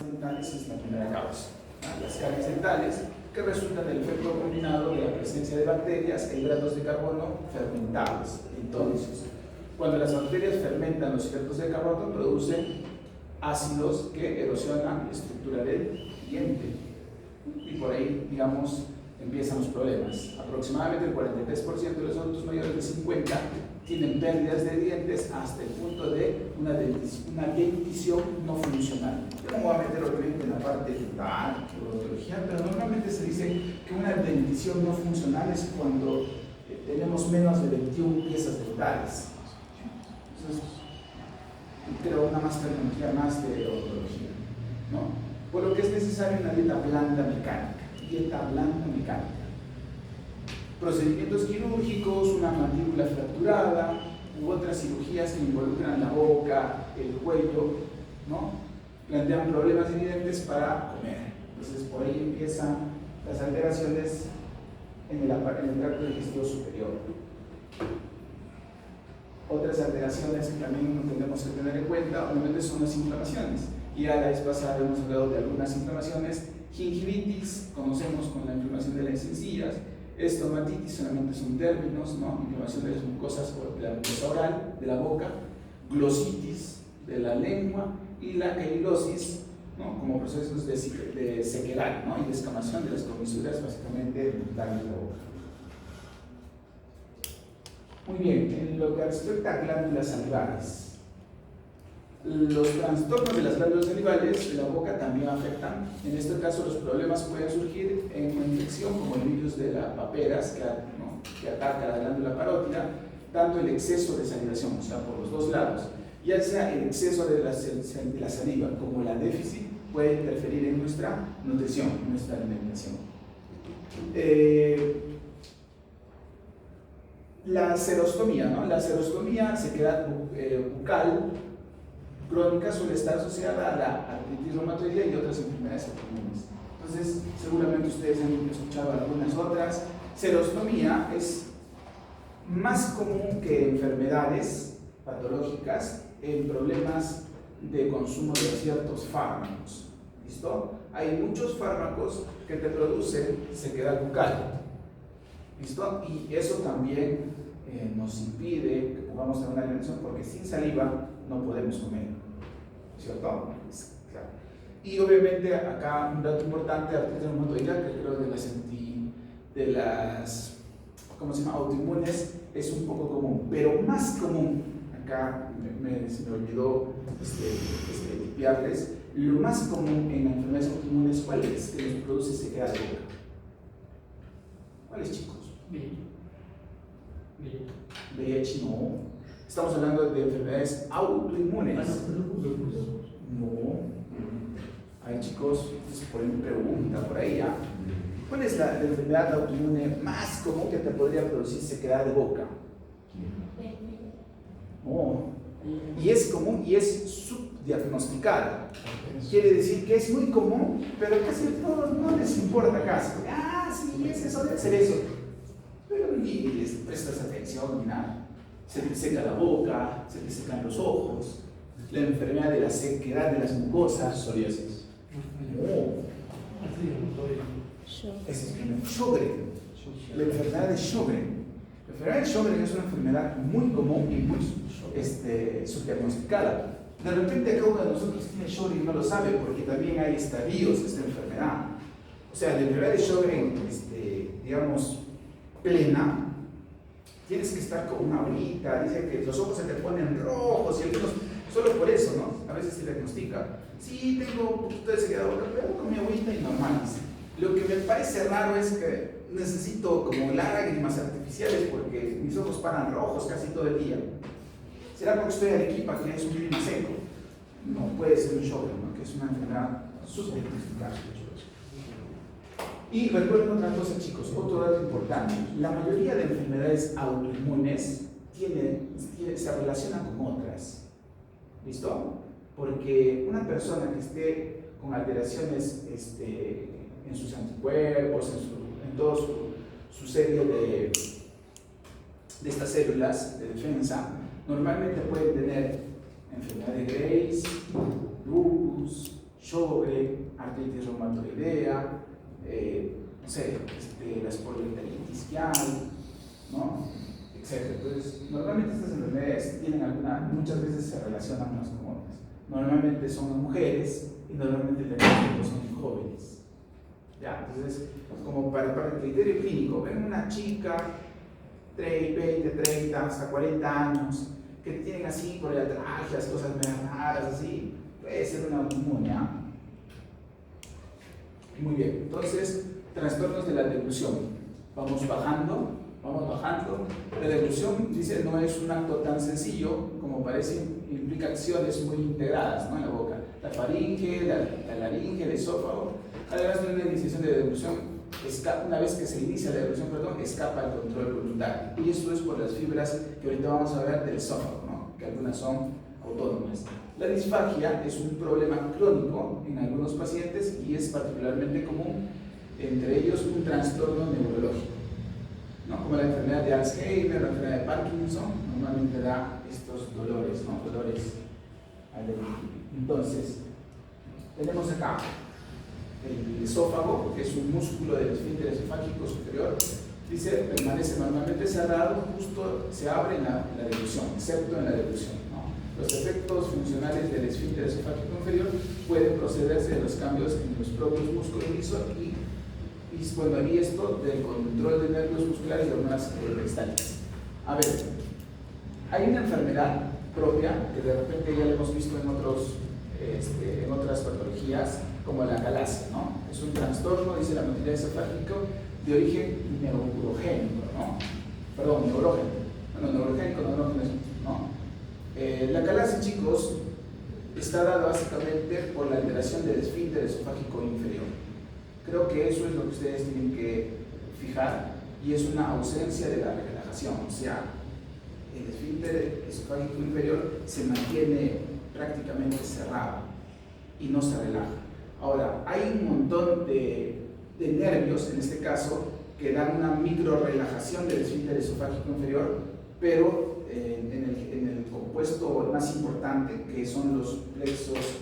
dentales es la primera causa. Las caries dentales, que resultan del efecto combinado de la presencia de bacterias e hidratos de carbono fermentables. Entonces, cuando las bacterias fermentan los hidratos de carbono, producen ácidos que erosionan la estructura del diente. Y por ahí, digamos, empiezan los problemas. Aproximadamente el 43% de los adultos mayores de 50 tienen pérdidas de dientes hasta el punto de una dentición no funcional. Yo no me voy a meter obviamente en la parte dental, odontología, pero normalmente se dice que una dentición no funcional es cuando tenemos menos de 21 piezas dentales. Entonces, creo una más terminología más de odontología, ¿no? Por lo que es necesaria una dieta blanda mecánica. Procedimientos quirúrgicos, una mandíbula fracturada u otras cirugías que involucran la boca, el cuello, ¿no? Plantean problemas evidentes para comer. Entonces por ahí empiezan las alteraciones en el tracto digestivo superior. Otras alteraciones que también tenemos que tener en cuenta, obviamente, son las inflamaciones. Y ya la vez pasada hemos hablado de algunas inflamaciones. Gingivitis, conocemos con la inflamación de las encías. Estomatitis solamente son términos, ¿no? Inflamación de las mucosas de la mucosa oral, de la boca. Glositis, de la lengua. Y la queilosis, ¿no? Como procesos de sequedad, ¿no? Y descamación de las comisuras, básicamente dental de la boca. Muy bien, en lo que respecta a glándulas salivales, los trastornos de las glándulas salivales de la boca también afectan. En este caso, los problemas pueden surgir en una infección como el virus de la paperas, que ataca la glándula parótida, tanto el exceso de salivación, o sea, por los dos lados, ya sea el exceso de la saliva como la déficit, puede interferir en nuestra nutrición, en nuestra alimentación. La serostomía, ¿no? La serostomía, sequedad bucal crónica, suele estar asociada a la artritis reumatoidea y otras enfermedades autoinmunes. Entonces, seguramente ustedes han escuchado algunas otras. Serostomía es más común que enfermedades patológicas en problemas de consumo de ciertos fármacos. ¿Listo? Hay muchos fármacos que te producen sequedad bucal. ¿Listo? Y eso también nos impide que podamos tener una alimentación, porque sin saliva no podemos comer, ¿cierto? Claro. Y obviamente acá un dato importante, artritis reumatoidea, que creo de las ¿cómo se llama? Autoinmunes es un poco común, pero más común, acá se me olvidó tipiarles, lo más común en las enfermedades autoinmunes, ¿cuál es? Que nos produce sequedad de boca. ¿Cuál es, chicos? VIH no. Estamos hablando de enfermedades autoinmunes. No. Ay, chicos, por mi pregunta por ahí, ¿ya? ¿Cuál es la enfermedad autoinmune más común que te podría producir sequedad de boca? No. Y es común y es subdiagnosticada. Quiere decir que es muy común, pero casi a todos no les importa casi. Ah, sí, es eso, debe ser eso. Pero ni les prestas atención ni nada. Se te seca la boca, se te secan los ojos. La enfermedad de la sequedad de las mucosas. Psoriasis. No. Es Sjögren. La enfermedad de Sjögren. La enfermedad de Sjögren es una enfermedad muy común y muy subdiagnosticada. De repente cada uno de nosotros tiene Sjögren y no lo sabe, porque también hay estadios de esta enfermedad. O sea, la enfermedad de Sjögren, digamos, plena, tienes que estar con una horita, dice que los ojos se te ponen rojos y algunos, solo por eso, ¿no? A veces se diagnostica, sí, tengo un poquito de sequedad, pero con mi agüita y normal. Lo que me parece raro es que necesito como lágrimas artificiales porque mis ojos paran rojos casi todo el día. ¿Será porque estoy en Arequipa, que es un clima seco? No, puede ser un Sjögren, ¿no? Que es una enfermedad subdiagnosticada. Y recuerden otra cosa, chicos, otro dato importante. La mayoría de enfermedades autoinmunes se relacionan con otras. ¿Listo? Porque una persona que esté con alteraciones en sus anticuerpos, en toda su serie de estas células de defensa, normalmente pueden tener enfermedad de Graves, lupus, Sjögren, artritis reumatoidea, no sé, la esporoiteritis que hay, ¿no? Etc. Entonces, normalmente estas enfermedades muchas veces se relacionan unas con otras. Normalmente son mujeres y normalmente los son jóvenes. ¿Ya? Entonces, como para el criterio clínico, ven una chica, 20, 30, hasta 40 años, que tienen así poliatralgias, cosas medio raras, así, puede ser una neumonía. Muy bien, entonces, trastornos de la deglución. Vamos bajando. La deglución, dice, no es un acto tan sencillo como parece, implica acciones muy integradas, ¿no? En la boca. La faringe, la laringe, el esófago. Además de una iniciación de deglución, una vez que se inicia la deglución, escapa el control voluntario. Y eso es por las fibras que ahorita vamos a ver del esófago, ¿no? Que algunas son autónomas. La disfagia es un problema crónico en algunos pacientes y es particularmente común, entre ellos un trastorno neurológico, ¿no? Como la enfermedad de Alzheimer, la enfermedad de Parkinson, normalmente da estos dolores, ¿no? Dolores al deglutir. Entonces, tenemos acá el esófago, que es un músculo del esfínter esofágico superior, dice, permanece normalmente cerrado, justo se abre en la deglución, excepto en la deglución, ¿no? Los efectos funcionales del esfínter esofágico inferior pueden procederse de los cambios en los propios músculos lisos y bueno, y esto del control de nervios musculares y hormonas cristales. A ver, hay una enfermedad propia que de repente ya la hemos visto en otras patologías, como la acalasia, ¿no? Es un trastorno, dice la motilidad esofágica, de origen neurogénico, ¿no? Perdón, neurogénico, ¿no? La acalasia, chicos, está dada básicamente por la alteración del esfínter esofágico inferior. Creo que eso es lo que ustedes tienen que fijar, y es una ausencia de la relajación, o sea, el esfínter esofágico inferior se mantiene prácticamente cerrado y no se relaja. Ahora, hay un montón de nervios, en este caso, que dan una micro relajación del esfínter esofágico inferior, pero en el compuesto más importante, que son los plexos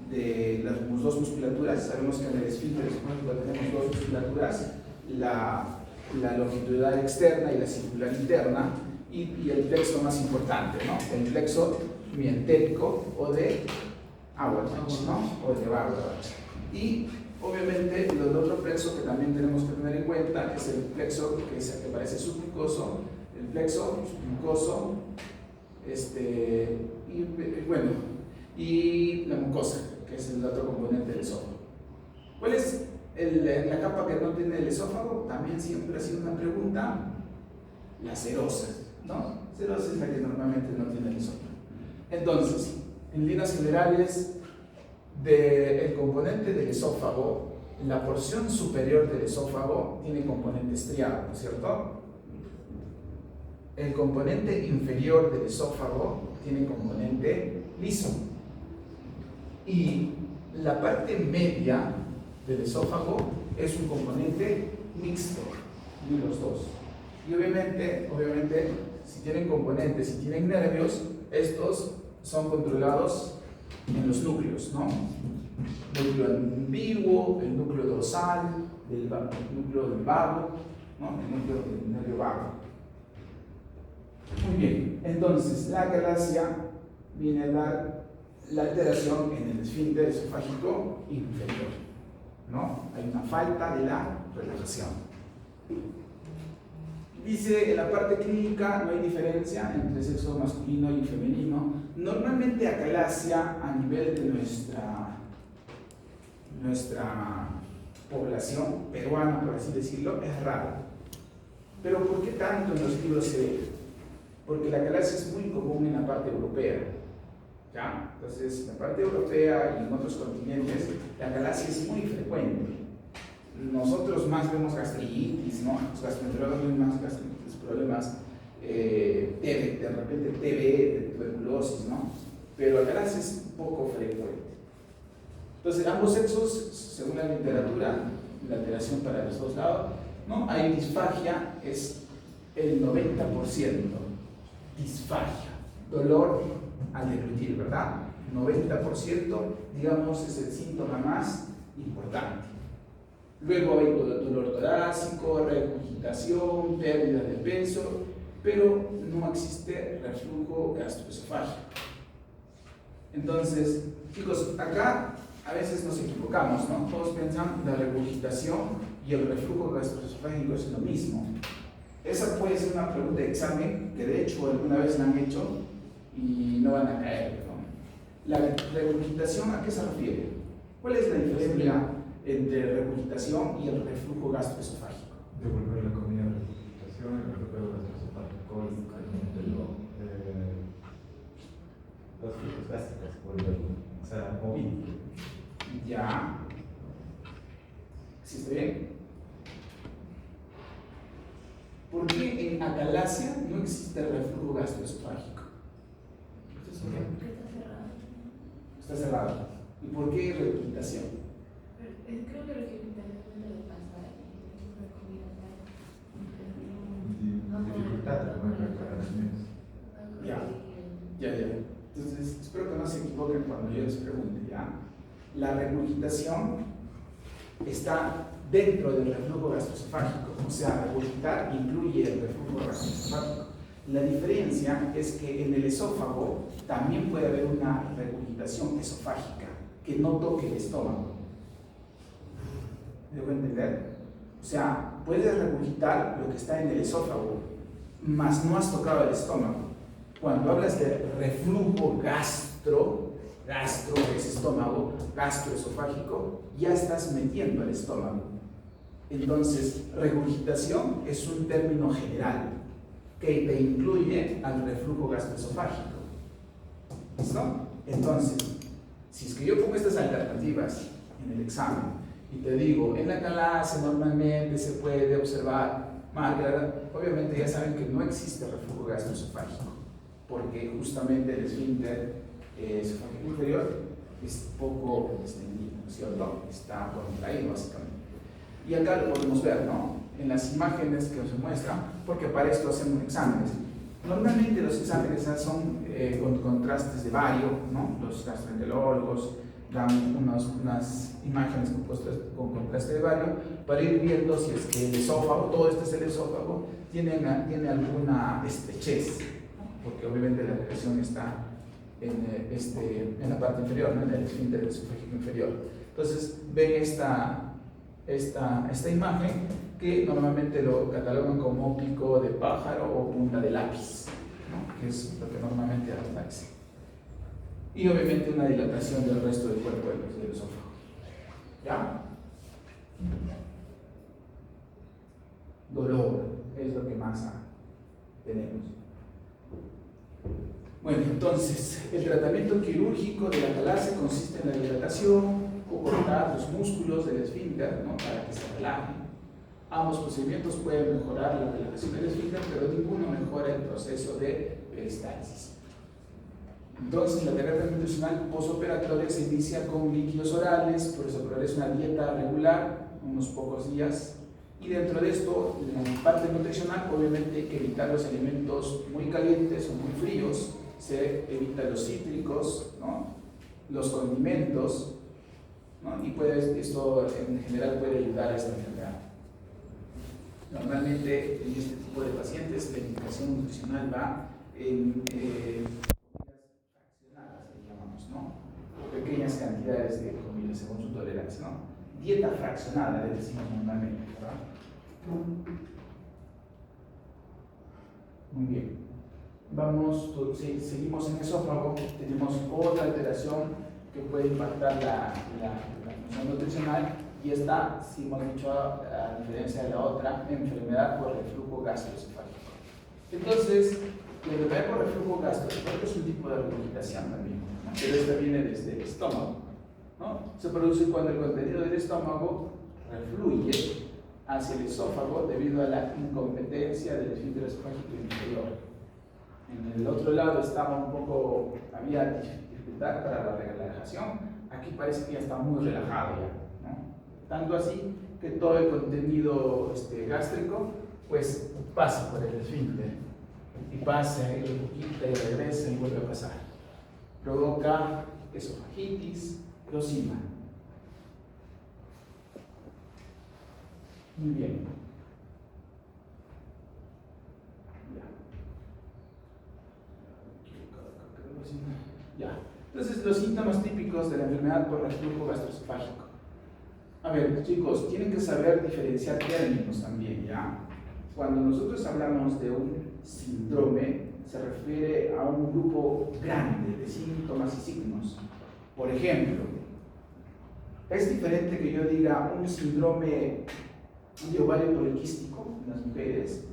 de las dos musculaturas. Sabemos que en el esfínter esofágico tenemos dos musculaturas, la longitudinal externa y la circular interna, y el plexo más importante, ¿no? El plexo mientérico o de Auerbach, ¿no? O de Barbara. Y obviamente el otro plexo que también tenemos que tener en cuenta es el plexo que parece submucoso, el plexo submucoso, y la mucosa, que es el otro componente del esófago. ¿Cuál es la capa que no tiene el esófago? También siempre ha sido una pregunta. La serosa, ¿no? Serosa es la que normalmente no tiene el esófago. Entonces, en líneas generales, del componente del esófago, la porción superior del esófago tiene componente estriado, ¿no es cierto? El componente inferior del esófago tiene componente liso. Y la parte media del esófago es un componente mixto de los dos. Y obviamente, si tienen componentes, si tienen nervios, estos son controlados en los núcleos, ¿no? El núcleo ambiguo, el núcleo dorsal, el núcleo del vago, ¿no? El núcleo del nervio vago. Muy bien, entonces la acalasia viene a dar la alteración en el esfínter esofágico inferior, ¿no? Hay una falta de la relajación. Dice, en la parte clínica no hay diferencia entre sexo masculino y femenino. Normalmente acalasia a nivel de nuestra población peruana, por así decirlo, es rara. Pero ¿por qué tanto en los libros se ve? Porque la acalasia es muy común en la parte europea, ¿ya? Entonces, en la parte europea y en otros continentes, la acalasia es muy frecuente. Nosotros más vemos gastritis, ¿no? Los gastroenterólogos ven más gastritis, problemas de repente TB, de tuberculosis, ¿no? Pero la acalasia es poco frecuente. Entonces, ambos sexos, según la literatura, la alteración para los dos lados, ¿no? Hay disfagia, es el 90%. Disfagia, dolor al deglutir, ¿verdad? 90%, digamos, es el síntoma más importante. Luego hay dolor torácico, regurgitación, pérdida de peso, pero no existe reflujo gastroesofágico. Entonces, chicos, acá a veces nos equivocamos, ¿no? Todos piensan la regurgitación y el reflujo gastroesofágico es lo mismo. Esa puede ser una pregunta de examen que de hecho alguna vez la han hecho y no van a caer, ¿no? La regurgitación, ¿a qué se refiere? ¿Cuál es la diferencia entre regurgitación y el reflujo gastroesofágico? Devolver la comida a la regurgitación, el reflujo gastroesofágico, los flujos gástricos, o sea, movible. Ya. ¿Sí está bien? ¿Por qué en acalasia no existe reflujo gastroesofágico? Está cerrado. ¿Y por qué regurgitación? Creo que regurgitación es de pasar Dificultad de comer preparaciones. Ya. Entonces, espero que no se equivoquen cuando yo les pregunte, ¿ya? La regurgitación está dentro del reflujo gastroesofágico, o sea, regurgitar incluye el reflujo gastroesofágico. La diferencia es que en el esófago también puede haber una regurgitación esofágica que no toque el estómago. ¿Me dejo entender? O sea, puedes regurgitar lo que está en el esófago, mas no has tocado el estómago. Cuando hablas de reflujo gastro es estómago, gastroesofágico, ya estás metiendo el estómago. Entonces, regurgitación es un término general que te incluye al reflujo gastroesofágico. ¿Listo? Entonces, si es que yo pongo estas alternativas en el examen y te digo, en la clase normalmente se puede observar marca, obviamente ya saben que no existe reflujo gastroesofágico, porque justamente el esfínter esofágico inferior es poco extendido, ¿no es cierto? Está contraído básicamente. Y acá lo podemos ver, ¿no? En las imágenes que nos muestran, porque para esto hacemos exámenes. Normalmente los exámenes son con contrastes de bario, ¿no? Los gastroenterólogos dan unas imágenes con contraste de bario para ir viendo si es que el esófago, todo este es el esófago, tiene alguna estrechez, ¿no? Porque obviamente la presión está en la parte inferior, ¿no? En el esfínter esofágico inferior. Entonces ven esta imagen que normalmente lo catalogan como pico de pájaro o punta de lápiz, ¿no? Que es lo que normalmente aparece. Y obviamente una dilatación del resto del cuerpo del esófago. ¿Ya? Dolor es lo que más tenemos. Bueno, entonces, el tratamiento quirúrgico de la talasia consiste en la dilatación o cortar los músculos del esfínter, ¿no? Para que se relajen. Ambos procedimientos pueden mejorar la relajación del esfínter, pero ninguno mejora el proceso de peristalsis. Entonces, la terapia nutricional postoperatoria se inicia con líquidos orales, por eso es una dieta regular, unos pocos días. Y dentro de esto, en la parte nutricional, obviamente hay que evitar los alimentos muy calientes o muy fríos, se evita los cítricos, ¿no? Los condimentos, ¿no? Y esto en general puede ayudar a esta enfermedad. Normalmente en este tipo de pacientes la indicación nutricional va en comidas fraccionadas, que llamamos, ¿no? Pequeñas cantidades de comida según su tolerancia, ¿no? Dieta fraccionada, le decimos normalmente, ¿verdad? Muy bien. Seguimos en esófago, tenemos otra alteración que puede impactar la función nutricional, y esta, si hemos dicho, a diferencia de la otra, enfermedad por reflujo gastroesofágico. Entonces, la enfermedad por reflujo gastroesofágico es un tipo de regurgitación también, ¿no? Pero esta viene desde el estómago, ¿no? Se produce cuando el contenido del estómago refluye hacia el esófago debido a la incompetencia del esfínter esofágico inferior. En el otro lado había dificultad para la relajación. Aquí parece que ya está muy relajado ya, ¿no? Tanto así que todo el contenido gástrico pues pasa por el esfínter y pasa y requita y regresa y vuelve a pasar. Provoca esofagitis, eosima. Muy bien. Ya. Entonces, los síntomas típicos de la enfermedad por reflujo gastroesofágico. A ver, chicos, tienen que saber diferenciar términos también, ¿ya? Cuando nosotros hablamos de un síndrome, se refiere a un grupo grande de síntomas y signos. Por ejemplo, es diferente que yo diga un síndrome de ovario poliquístico en las mujeres,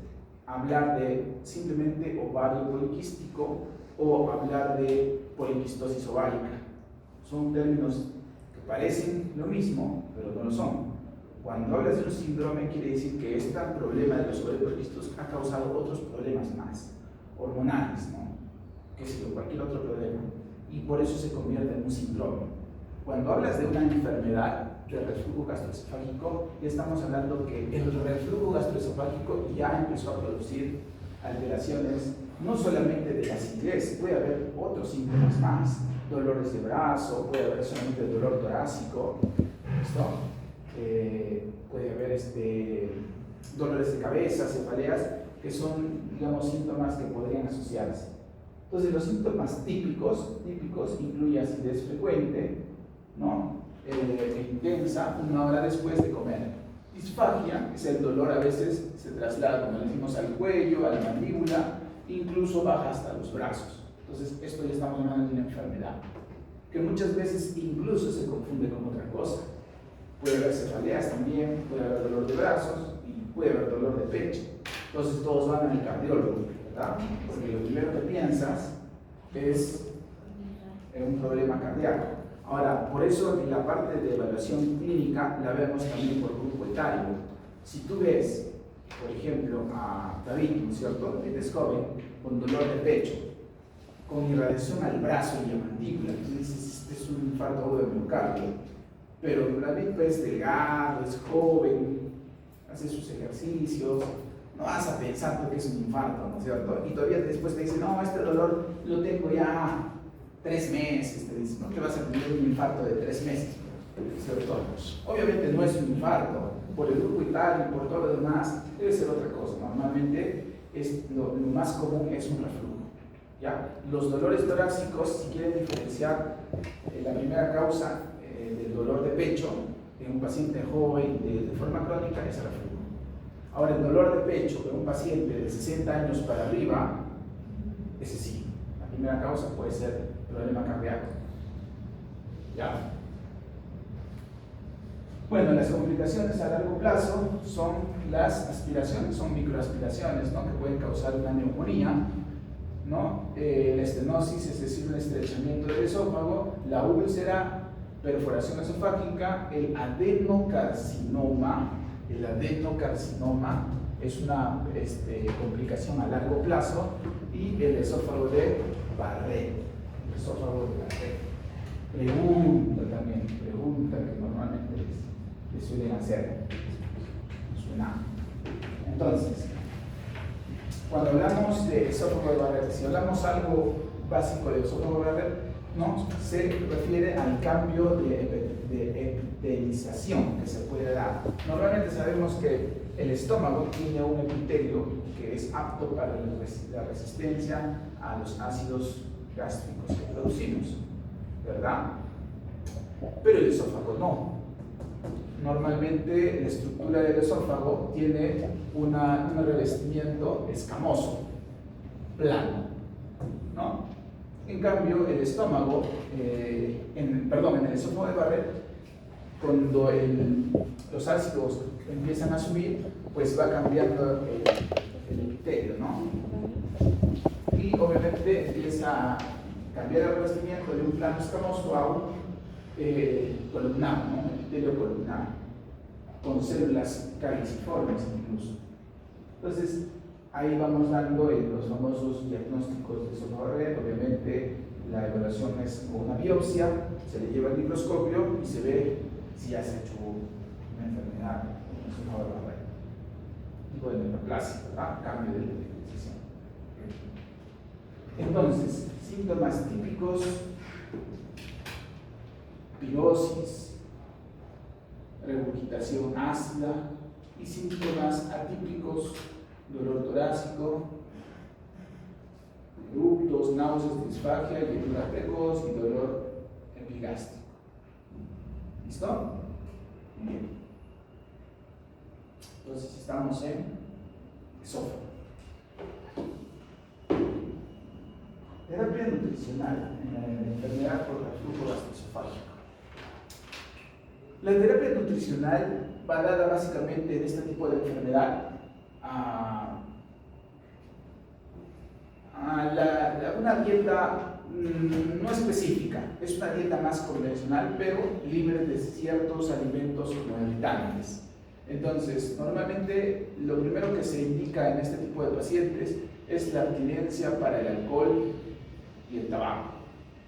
hablar de simplemente ovario poliquístico o hablar de poliquistosis ovárica. Son términos que parecen lo mismo, pero no lo son. Cuando hablas de un síndrome, quiere decir que este problema de los ovarios poliquísticos ha causado otros problemas más, hormonales, ¿no? Que sé yo, cualquier otro problema. Y por eso se convierte en un síndrome. Cuando hablas de una enfermedad de reflujo gastroesofágico, ya estamos hablando que el reflujo gastroesofágico ya empezó a producir alteraciones no solamente de la acidez, puede haber otros síntomas más, dolores de brazo, puede haber solamente dolor torácico, ¿listo? Puede haber dolores de cabeza, cefaleas, que son, digamos, síntomas que podrían asociarse. Entonces, los síntomas típicos incluyen acidez frecuente, ¿no? Intensa, 1 hora después de comer. Disfagia, que es el dolor, a veces se traslada, como decimos, al cuello, a la mandíbula, incluso baja hasta los brazos. Entonces, esto ya estamos hablando de una enfermedad, que muchas veces incluso se confunde con otra cosa. Puede haber cefaleas también, puede haber dolor de brazos y puede haber dolor de pecho. Entonces, todos van al cardiólogo, ¿verdad? Porque lo primero que piensas es en un problema cardíaco. Ahora, por eso la parte de evaluación clínica la vemos también por grupo etario. Si tú ves, por ejemplo, a David, ¿no es cierto?, que es joven, con dolor de pecho, con irradiación al brazo y a mandíbula, tú dices, este es un infarto agudo de miocardio. Pero David es delgado, es joven, hace sus ejercicios, no vas a pensar que es un infarto, ¿no es cierto? Y todavía después te dicen, no, este dolor lo tengo ya 3 meses, te dicen, no te vas a tener un infarto de 3 meses, ¿cierto? Obviamente no es un infarto, por el grupo etario y por todo lo demás, debe ser otra cosa. Normalmente lo más común es un reflujo, ¿ya? Los dolores torácicos, si quieren diferenciar la primera causa del dolor de pecho en un paciente joven de forma crónica, es el reflujo. Ahora, el dolor de pecho en un paciente de 60 años para arriba, ese sí, la primera causa puede ser problema cardíaco. ¿Ya? Bueno, las complicaciones a largo plazo son las aspiraciones, son microaspiraciones, ¿no?, que pueden causar una neumonía, ¿no? La estenosis, es decir, un estrechamiento del esófago, la úlcera, perforación esofágica, el adenocarcinoma. El adenocarcinoma es una complicación a largo plazo, y el esófago de Barrett. El esófago de Barrett. Pregunta que normalmente les suelen hacer. Suena. Entonces, cuando hablamos de esófago de Barrett, si hablamos algo básico de esófago de Barrett, ¿no?, se refiere al cambio de epitelización que se puede dar. Normalmente sabemos que el estómago tiene un epitelio que es apto para la resistencia a los ácidos gástricos que producimos, ¿verdad? Pero el esófago no. Normalmente la estructura del esófago tiene un revestimiento escamoso, plano, ¿no? En cambio, el estómago, en el esófago de Barrett, cuando los ácidos empiezan a subir, pues va cambiando el epitelio, ¿no? Y obviamente empieza a cambiar el revestimiento de un plano escamoso a un columnar, ¿no? Epitelio columnar, con células caliciformes incluso. Entonces, ahí vamos dando los famosos diagnósticos de esófago de Barrett. Obviamente, la evaluación es con una biopsia, se le lleva al microscopio y se ve si ya se ha hecho una enfermedad de esófago de Barrett. Tipo de neoplasia, ¿verdad? Cambio de epitelización. Entonces, síntomas típicos pirosis, regurgitación ácida y síntomas atípicos, dolor torácico, eructos, náuseas, disfagia, llenura precoz y dolor epigástrico. ¿Listo? Bien. Entonces estamos en esófago. Terapia nutricional en la enfermedad por reflujo gastroesofágico. La terapia nutricional va dada básicamente en este tipo de enfermedad a una dieta no específica, es una dieta más convencional, pero libre de ciertos alimentos como irritantes. Entonces, normalmente lo primero que se indica en este tipo de pacientes es la abstinencia para el alcohol y el tabaco,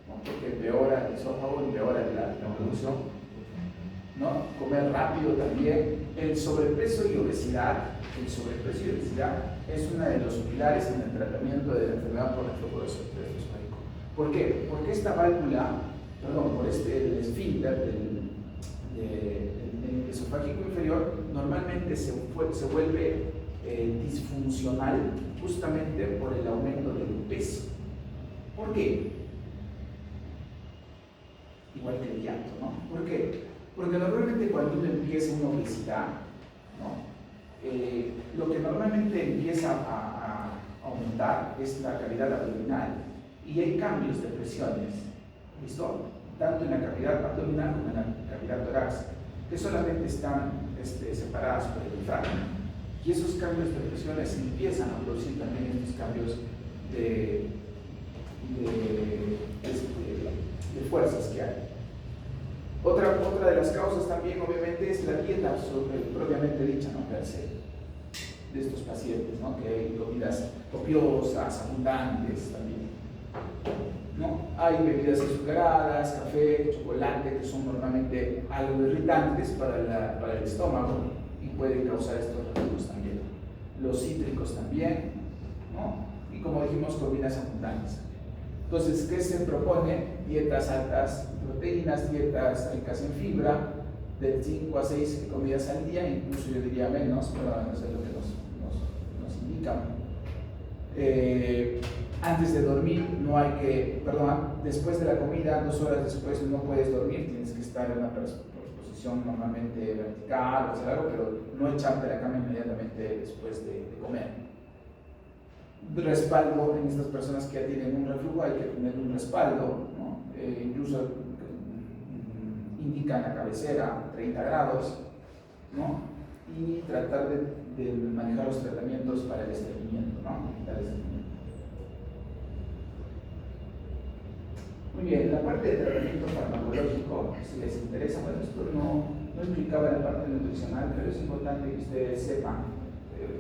¿no? Porque empeora el esófago, empeora la producción, ¿no? Comer rápido también. El sobrepeso y obesidad, es uno de los pilares en el tratamiento de la enfermedad por reflujo gastroesofágico. ¿Por qué? Porque esta válvula, por el esfínter del esofágico inferior, normalmente se vuelve disfuncional justamente por el aumento del peso. ¿Por qué? Igual que el llanto, ¿no? ¿Por qué? Porque normalmente cuando uno empieza una obesidad, ¿no? Lo que normalmente empieza a aumentar es la cavidad abdominal y hay cambios de presiones, ¿listo? Tanto en la cavidad abdominal como en la cavidad torácica, que solamente están separadas por el diafragma. Y esos cambios de presiones empiezan a producir también estos cambios de fuerzas que hay. Otra de las causas también, obviamente, es la dieta propiamente dicha, ¿no? Per se, de estos pacientes, ¿no? Que hay comidas copiosas, abundantes también, ¿no? Hay bebidas azucaradas, café, chocolate, que son normalmente algo irritantes para el estómago y pueden causar estos reflujos también. Los cítricos también, ¿no? Y como dijimos, comidas abundantes. Entonces, ¿qué se propone? Dietas altas en proteínas, dietas ricas en fibra, de 5 a 6 comidas al día, incluso yo diría menos, pero no sé lo que nos indican. Antes de dormir, después de la comida, 2 horas después no puedes dormir, tienes que estar en una posición normalmente vertical o hacer algo, pero no echarte a la cama inmediatamente después de comer. Respaldo en estas personas que ya tienen un reflujo, hay que tener un respaldo, ¿no? Incluso indican la cabecera 30 grados, ¿no? Y tratar de manejar los tratamientos para el estreñimiento, ¿no? Muy bien, la parte de tratamiento farmacológico, si les interesa, bueno, esto no implicaba la parte nutricional, pero es importante que ustedes sepan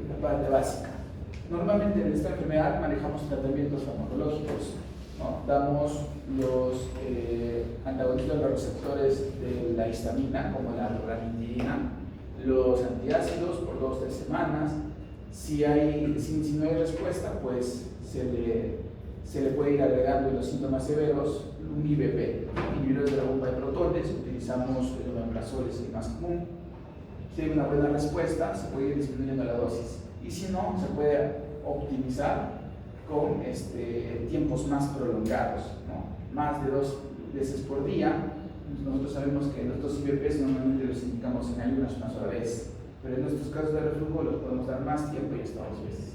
la parte básica. Normalmente en esta enfermedad manejamos tratamientos farmacológicos, ¿no? Damos los antagonistas de los receptores de la histamina, como la ranitidina, los antiácidos por 2 o 3 semanas. Si no hay respuesta, pues se le puede ir agregando en los síntomas severos un IBP, inhibidores de la bomba de protones. Utilizamos el omeprazol, es el más común. Si hay una buena respuesta, se puede ir disminuyendo la dosis. Y si no, se puede optimizar con tiempos más prolongados, ¿no? Más de 2 veces por día. Nosotros sabemos que nuestros IBPs normalmente los indicamos en ayunas una sola vez, pero en nuestros casos de reflujo los podemos dar más tiempo y hasta 2 veces,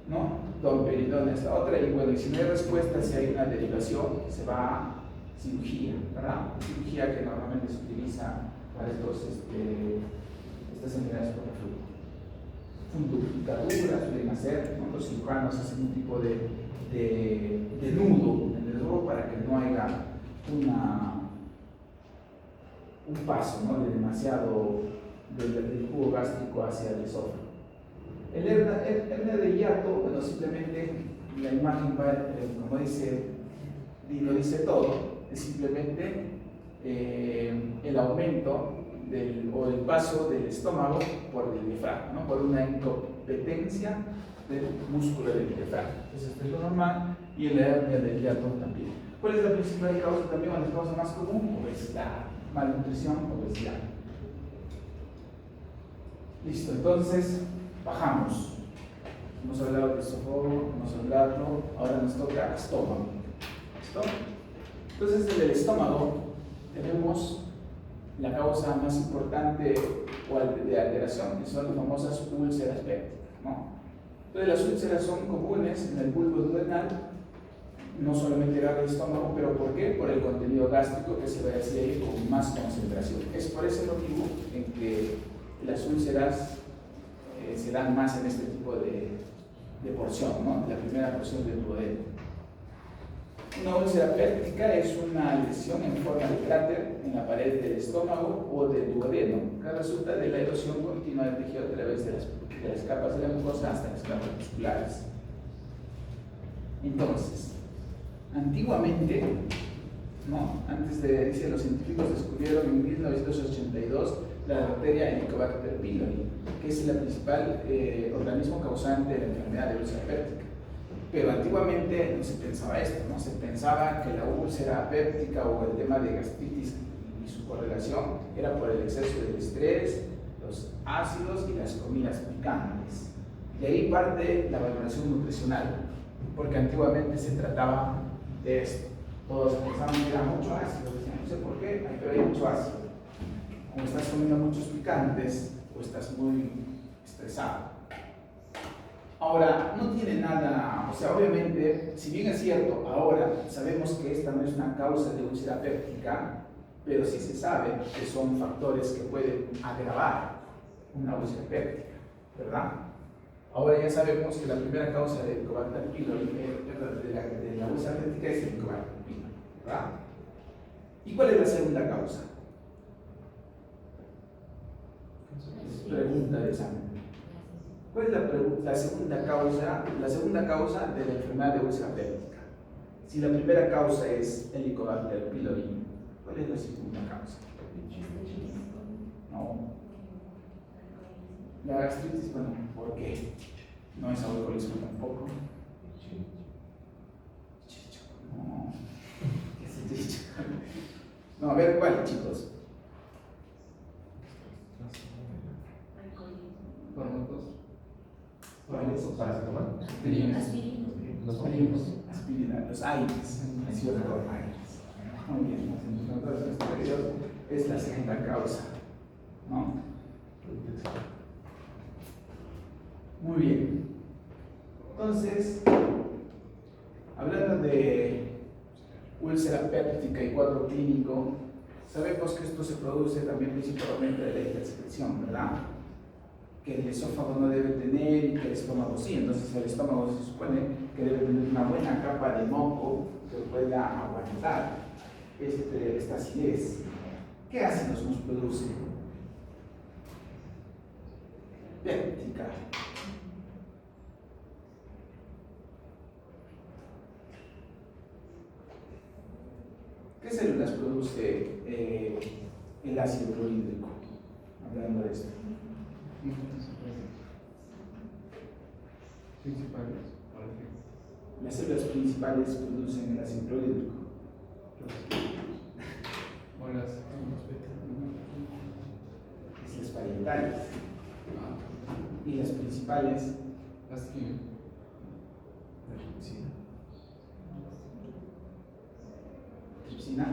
¿no? Domperidona es la otra, y bueno, y si no hay respuesta, si hay una derivación, se va a cirugía, ¿verdad? Cirugía que normalmente se utiliza para estas enfermedades por reflujo. Fundicaduras suelen hacer, ¿no? Los cirujanos hacen un tipo de nudo en el esófago para que no haya un paso, ¿no? De demasiado del jugo gástrico hacia el esófago. El hernia de hiato, bueno, simplemente la imagen va, como dice, y lo dice todo, es simplemente el aumento o el paso del estómago por el diafragma, ¿no? Por una incompetencia del músculo del diafragma. Entonces, esto es lo normal, y la hernia del hiato también. ¿Cuál es la principal causa también, o la causa más común? Obesidad, malnutrición, obesidad. Listo, entonces bajamos. Hemos hablado de esófago, hemos hablado, ahora nos toca estómago. ¿Listo? Entonces en el estómago tenemos la causa más importante de alteración, que son las famosas úlceras pépticas, ¿no? Entonces las úlceras son comunes en el bulbo duodenal, no solamente en el estómago, pero ¿por qué? Por el contenido gástrico que se va a decir con más concentración. Es por ese motivo en que las úlceras se dan más en este tipo de porción, ¿no? La primera porción del duodeno. Una úlcera péptica es una lesión en forma de cráter en la pared del estómago o del duodeno, que resulta de la erosión continua del tejido a través de las capas de la mucosa hasta las capas musculares. Entonces, antiguamente, ¿no? Dice, los científicos descubrieron en 1982 la bacteria Helicobacter pylori, que es el principal organismo causante de la enfermedad de úlcera péptica. Pero antiguamente no se pensaba esto, ¿no? Se pensaba que la úlcera péptica o el tema de gastritis y su correlación era por el exceso del estrés, los ácidos y las comidas picantes. De ahí parte la valoración nutricional, porque antiguamente se trataba de esto. Todos pensaban que era mucho ácido, decían, no sé por qué, pero hay mucho ácido. Como estás comiendo muchos picantes o estás muy estresado. Ahora, no tiene nada, o sea, obviamente, si bien es cierto, ahora sabemos que esta no es una causa de úlcera péptica, pero sí se sabe que son factores que pueden agravar una úlcera péptica, ¿verdad? Ahora ya sabemos que la primera causa de Helicobacter pylori, de la úlcera péptica, es Helicobacter pylori, ¿verdad? ¿Y cuál es la segunda causa? Pregunta de examen. ¿Cuál es la segunda causa? La segunda causa de la enfermedad de úlcera péptica. Si la primera causa es Helicobacter pylori, ¿cuál es la segunda causa? No. La gastritis, bueno, ¿por qué? No es alcoholismo tampoco. Chicho. No. ¿Qué es chicho? No, a ver, ¿cuál, chicos? Para tomar. Aspirina, los aires, muy bien, entonces nuestro periodo es la segunda causa, ¿no? Muy bien. Entonces, hablando de úlcera péptica y cuadro clínico, sabemos que esto se produce también principalmente de la intersección, ¿verdad? Que el esófago no debe tener y que el estómago sí. Entonces el estómago se supone que debe tener una buena capa de moco que pueda aguantar esta acidez. ¿Qué ácidos nos produce? Péptica. ¿Qué células produce el ácido clorhídrico? Hablando de esto. Principales. Las células principales producen el ácido clorhídrico. Las parietales. Y las principales. Las que. Tripsina.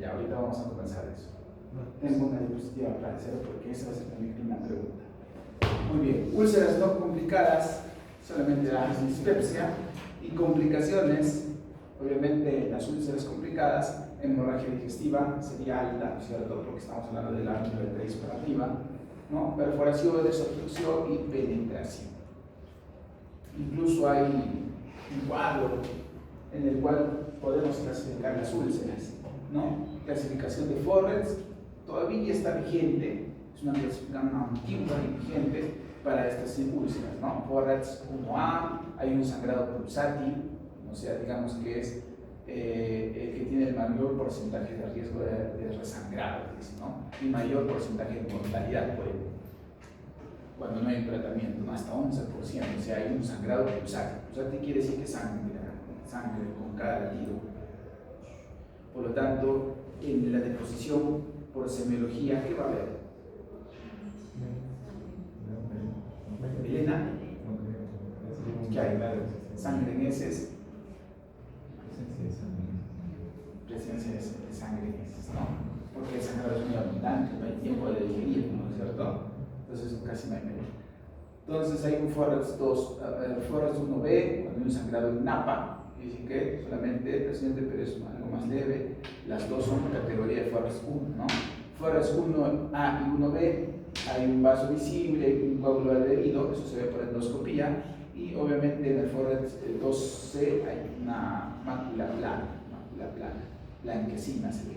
Ya, ahorita vamos a comenzar eso. Tengo una diapositiva para hacerlo porque esa va a ser también una pregunta. Muy bien, úlceras no complicadas, solamente la dispepsia y complicaciones, obviamente las úlceras complicadas, hemorragia digestiva sería alta, ¿no es cierto? Porque estamos hablando de la nivel 3 para arriba, ¿no? Perforación, desobstrucción y penetración. Incluso hay un cuadro en el cual podemos clasificar las úlceras, ¿no? Clasificación de Forrest todavía está vigente, es una clasificación antigua y vigente para estas úlceras, ¿no? Forrest 1A, hay un sangrado pulsátil, o sea, digamos que es el que tiene el mayor porcentaje de riesgo de resangrado, ¿no? Y mayor porcentaje de mortalidad cuando no hay un tratamiento, ¿no? Hasta 11%, o sea, hay un sangrado pulsátil. Pulsátil quiere decir que sangra, sangre con cada latido. Por lo tanto, en la deposición por semiología, ¿qué va a haber? Elena, ¿qué hay? Sangre en heces, presencia de sangre en heces, ¿no? Porque el sangrado es muy abundante, no hay tiempo de digerir, ¿no es cierto? Entonces casi no hay medio. Entonces hay un Forrest 2, Forrest 1B, cuando hay un sangrado en napa, dice que solamente presente, pero es algo más leve. Las dos son categoría de Forrest 1, ¿no? Forrest 1A y 1B, hay un vaso visible, un coágulo adherido, eso se ve por endoscopía, y obviamente en el Forrest 2C hay una mácula plana, blanquecina se ve.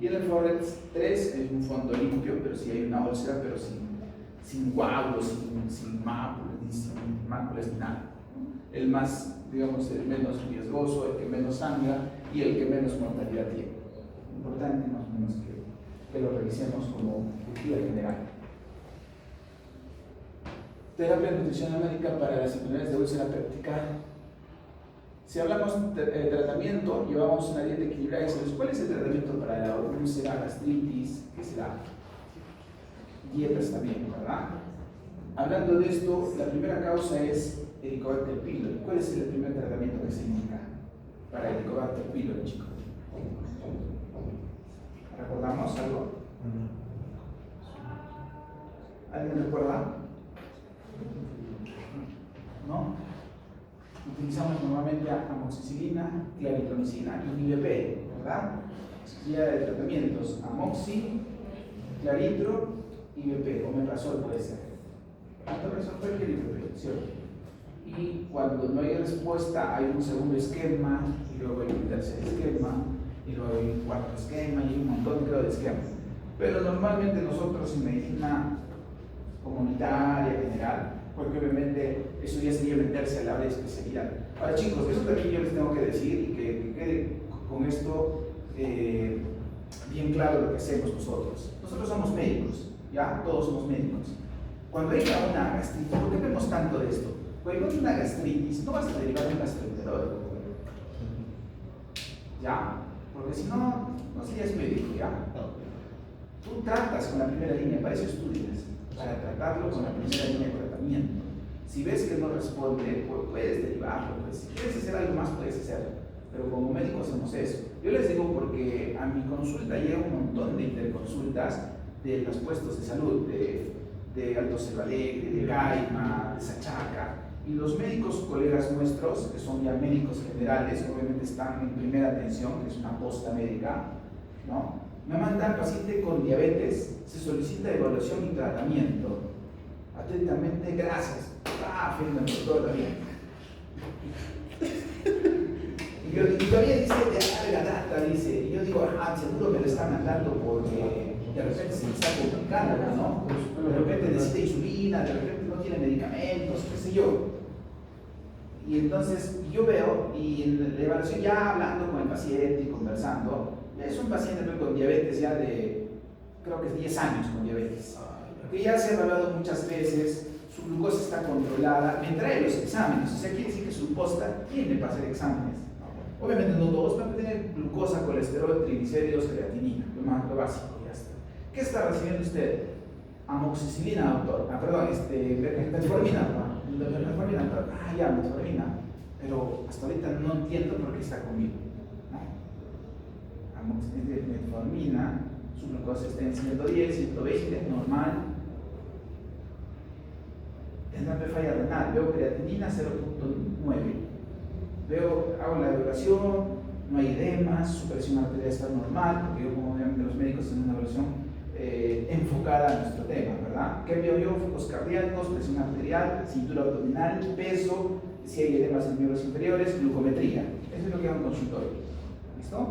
Y en el Forrest 3 es un fondo limpio, pero sí hay una úlcera, pero sin coágulos, sin máculas ni nada. El más, digamos, el menos riesgoso, el que menos sangra y el que menos mortalidad tiene. Importante más o menos que lo revisemos como cultura general. Terapia nutricional médica para las enfermedades de úlcera péptica. Si hablamos de tratamiento, llevamos una dieta equilibrada. ¿Cuál es el tratamiento para la úlcera, gastritis? ¿Qué será? Dietas también, ¿verdad? Hablando de esto, la primera causa es Helicobacter pylori. ¿Cuál es el primer tratamiento que se indica para Helicobacter pylori, chicos? ¿Recordamos algo? ¿Alguien recuerda? ¿No? Utilizamos normalmente amoxicilina, claritromicina y un IVP, ¿verdad? Guía de tratamientos: amoxi, claritro, IVP, omeprazol puede ser. Omeprazol, cualquier IVP, ¿cierto? Y cuando no hay respuesta, hay un segundo esquema, y luego hay un tercer esquema, y luego hay un cuarto esquema, y hay un montón, creo, de esquemas. Pero normalmente nosotros en medicina comunitaria, general, porque obviamente eso ya sería meterse a la área de especialidad. Ahora, chicos, eso también yo les tengo que decir, y que quede con esto bien claro lo que hacemos nosotros. Nosotros somos médicos, ¿ya? Todos somos médicos. Cuando hay una gastritis, ¿por qué vemos tanto de esto? Cuando hay una gastritis, no vas a derivar un gastroenterólogo, ¿ya? Porque si no, no serías médico, ¿ya? Tú tratas con la primera línea, para eso estudias, para tratarlo con la primera línea de tratamiento. Si ves que no responde, pues puedes derivarlo, pues si quieres hacer algo más, puedes hacerlo. Pero como médicos hacemos eso. Yo les digo porque a mi consulta llega un montón de interconsultas de los puestos de salud, de Alto Cerro Alegre, de Gaima, de Sachaca, y los médicos colegas nuestros, que son ya médicos generales, obviamente están en primera atención, que es una posta médica, ¿no? Me mandan paciente con diabetes, se solicita evaluación y tratamiento. Atentamente, gracias. Firma el doctor también. Y todavía dice de larga data, dice, y yo digo, seguro me lo están mandando porque de repente se me está complicando, ¿no? De repente necesita insulina, de repente no tiene medicamentos, qué sé yo. Y entonces yo veo, y en la evaluación ya hablando con el paciente y conversando, es un paciente con diabetes ya de, creo que 10 años con diabetes, que ya se ha evaluado muchas veces, su glucosa está controlada, me trae los exámenes, o sea, quiere decir que su posta tiene para hacer exámenes. Obviamente no todos van a tener glucosa, colesterol, triglicéridos, creatinina, lo básico, ya está. ¿Qué está recibiendo usted? Amoxicilina, doctor. Metformina, metformina, doctor. Ya, metformina. Pero hasta ahorita no entiendo por qué está conmigo. Metformina, su glucosa está en 110, 120, normal. Tendrá falla renal, veo creatinina 0.9. Hago la evaluación, no hay edemas, su presión arterial está normal, porque yo, como obviamente los médicos, tienen una evaluación enfocada a nuestro tema, ¿verdad? ¿Qué veo yo? Focos cardíacos, presión arterial, cintura abdominal, peso, si hay edemas en miembros inferiores, glucometría. Eso es lo que hago en consultorio. ¿Listo?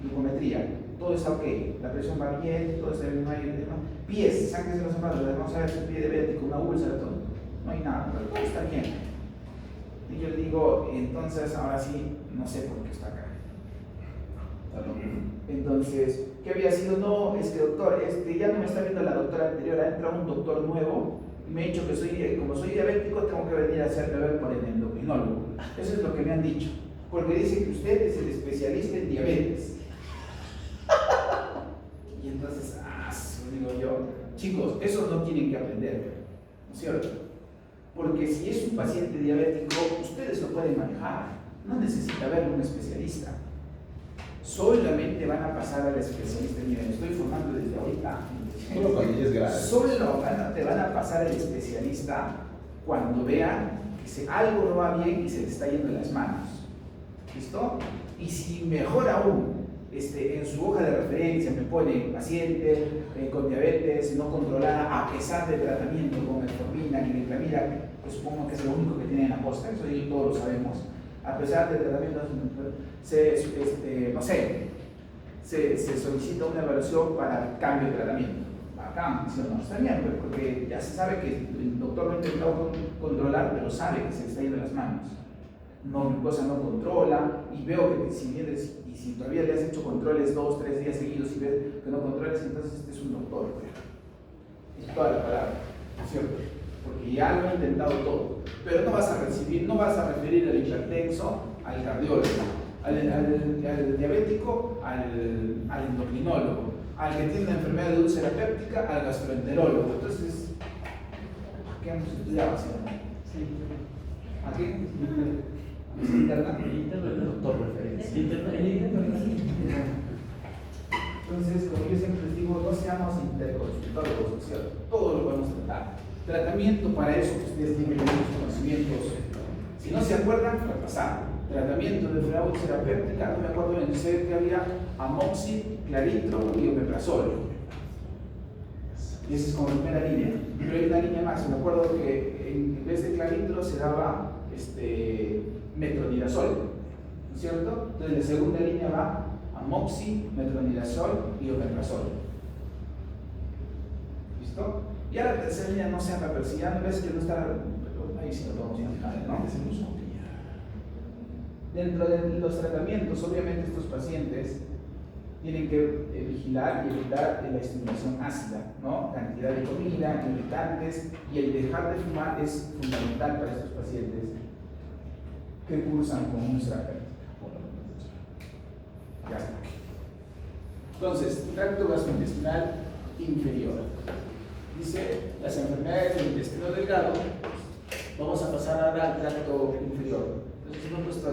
Glucometría. Todo está ok, la presión va bien, todo está bien, no hay edema. Pies, sangre de los zapatos, vamos a ver si pie diabético, una úlcera, todo. No hay nada, pero todo está bien. Y yo digo, entonces ahora sí, no sé por qué está acá. Entonces, ¿qué había sido? No, es que doctor, ya no me está viendo la doctora anterior, ha entrado un doctor nuevo y me ha dicho que como soy diabético, tengo que venir a hacerme ver por el endocrinólogo. Eso es lo que me han dicho. porque dice que usted es el especialista en diabetes. Y entonces, digo yo, chicos, eso no tienen que aprender, ¿no es cierto? Porque si es un paciente diabético, ustedes lo pueden manejar, no necesita verlo un especialista. Solamente van a pasar al especialista. Miren, estoy formando desde ahorita. Solo cuando ya es grave. Solo te van a pasar al especialista cuando vean que algo no va bien y se le está yendo de las manos. ¿Listo? Y si mejor aún, en su hoja de referencia me pone paciente con diabetes no controlada a pesar del tratamiento con metformina y gliclamida, pues supongo que es lo único que tiene en la posta, eso todos lo sabemos. A pesar del tratamiento, se solicita una evaluación para cambio de tratamiento. Acá, no está bien, porque ya se sabe que el doctor lo ha intentado controlar, pero sabe que se le está yendo de las manos. No, glucosa no controla, y veo que si todavía le has hecho controles 2, 3 días seguidos y ves que no controles, entonces este es un doctor. Es toda la palabra, ¿cierto? Porque ya lo ha intentado todo. Pero no vas a referir al hipertenso, al cardiólogo, al diabético, al endocrinólogo, al que tiene una enfermedad de úlcera péptica, al gastroenterólogo. Entonces, ¿qué hemos estudiado? ¿Sí? ¿A qué? ¿Interna? El doctor referencia. Entonces, como yo siempre les digo, no seamos interconsultólogos, ¿cierto? Todo lo podemos tratar. Tratamiento para eso, que ustedes tienen los conocimientos. Si no se acuerdan, repasar. Tratamiento de enfermedad úlcera péptica, no me acuerdo bien, sé que había amoxi, claritro y omeprazol. Y esa es como primera línea. Pero hay una línea más, me acuerdo que en vez de claritro se daba metronidazol, ¿no es cierto? Entonces la segunda línea va amoxi, metronidazol y omeprazol. ¿Listo? Y ahora la tercera línea no se anda persiguiendo, ves que no está, pero ahí sí lo podemos manejar, ¿no? Dentro de los tratamientos, obviamente estos pacientes tienen que vigilar y evitar la estimulación ácida, ¿no? Cantidad de comida, irritantes, y el dejar de fumar es fundamental para estos pacientes que cursan con úlcera péptica. Ya está. Entonces, tracto gastrointestinal inferior. Dice las enfermedades del intestino delgado. Vamos a pasar ahora al tracto inferior. Entonces, hemos puesto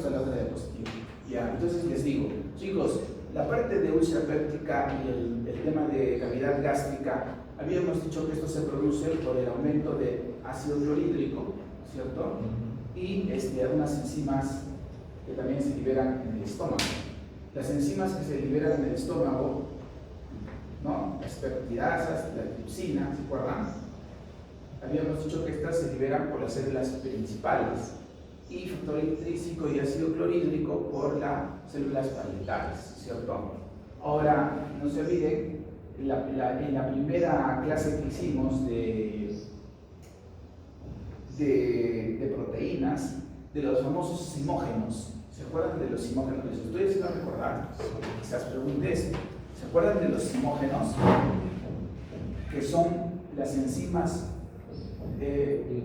la otra diapositiva. Ya, entonces les digo, chicos, la parte de úlcera péptica y el tema de cavidad gástrica, habíamos dicho que esto se produce por el aumento de ácido clorhídrico, ¿cierto? Y unas enzimas que también se liberan en el estómago. Las enzimas que se liberan en el estómago, ¿no? Las peptidasas, la tripsina, ¿se acuerdan? Habíamos dicho que estas se liberan por las células principales y factor intrínseco y ácido clorhídrico por las células parietales, ¿cierto? Ahora, no se olviden, en la primera clase que hicimos de proteínas, de los famosos simógenos. ¿Se acuerdan de los simógenos? Les estoy diciendo recordar, quizás preguntes, ¿se acuerdan de los simógenos? Que son las enzimas que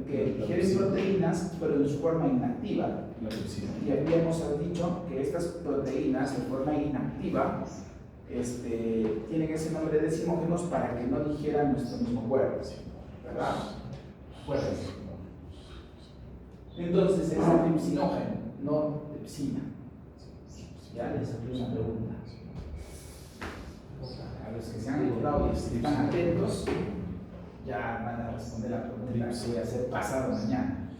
digieren proteínas, pero en su forma inactiva. Y habíamos dicho que estas proteínas en forma inactiva tienen ese nombre de simógenos para que no digieran nuestro mismo cuerpo, ¿verdad? Acuérdense. Entonces es tripsinógeno, no tripsina. Ya les hago una pregunta. A los que se han acordado y están atentos, ya van a responder la pregunta que voy a hacer pasado mañana.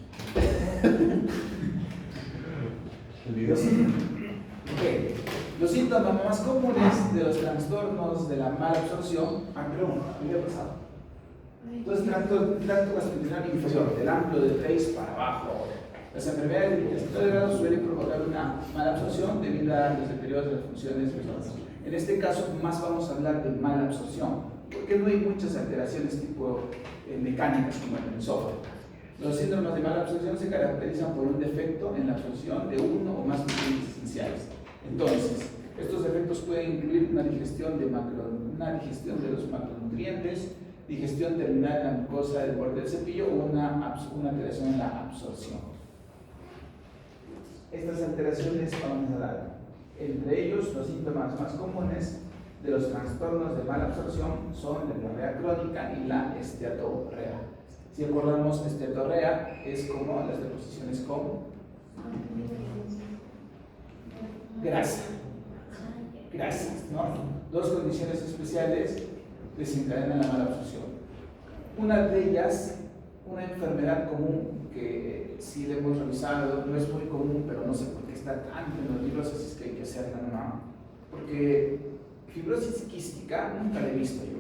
Los síntomas más comunes de los trastornos de la mala absorción, ¿qué había pasado? Entonces, tracto gastrointestinal inferior, del amplio de 3 para abajo. Las enfermedades del intestino delgado suelen provocar una mala absorción debido a los deterioros de las funciones visuales. En este caso, más vamos a hablar de mala absorción, porque no hay muchas alteraciones tipo mecánicas como en el esófago. Los síndromes de mala absorción se caracterizan por un defecto en la absorción de uno o más nutrientes esenciales. Entonces, estos defectos pueden incluir una digestión de los macronutrientes, digestión terminal en la mucosa del borde del cepillo o una alteración en la absorción. Estas alteraciones vamos a dar, entre ellos los síntomas más comunes de los trastornos de mala absorción son la diarrea crónica y la esteatorrea. Si acordamos, esteatorrea es como las deposiciones con grasas, ¿no? Dos condiciones especiales desencadenan la mala absorción. Una de ellas, una enfermedad común que sí la hemos revisado, no es muy común, pero no sé por qué está tanto en los libros, así es que hay que hacerla, ¿no? Porque fibrosis quística nunca la he visto yo.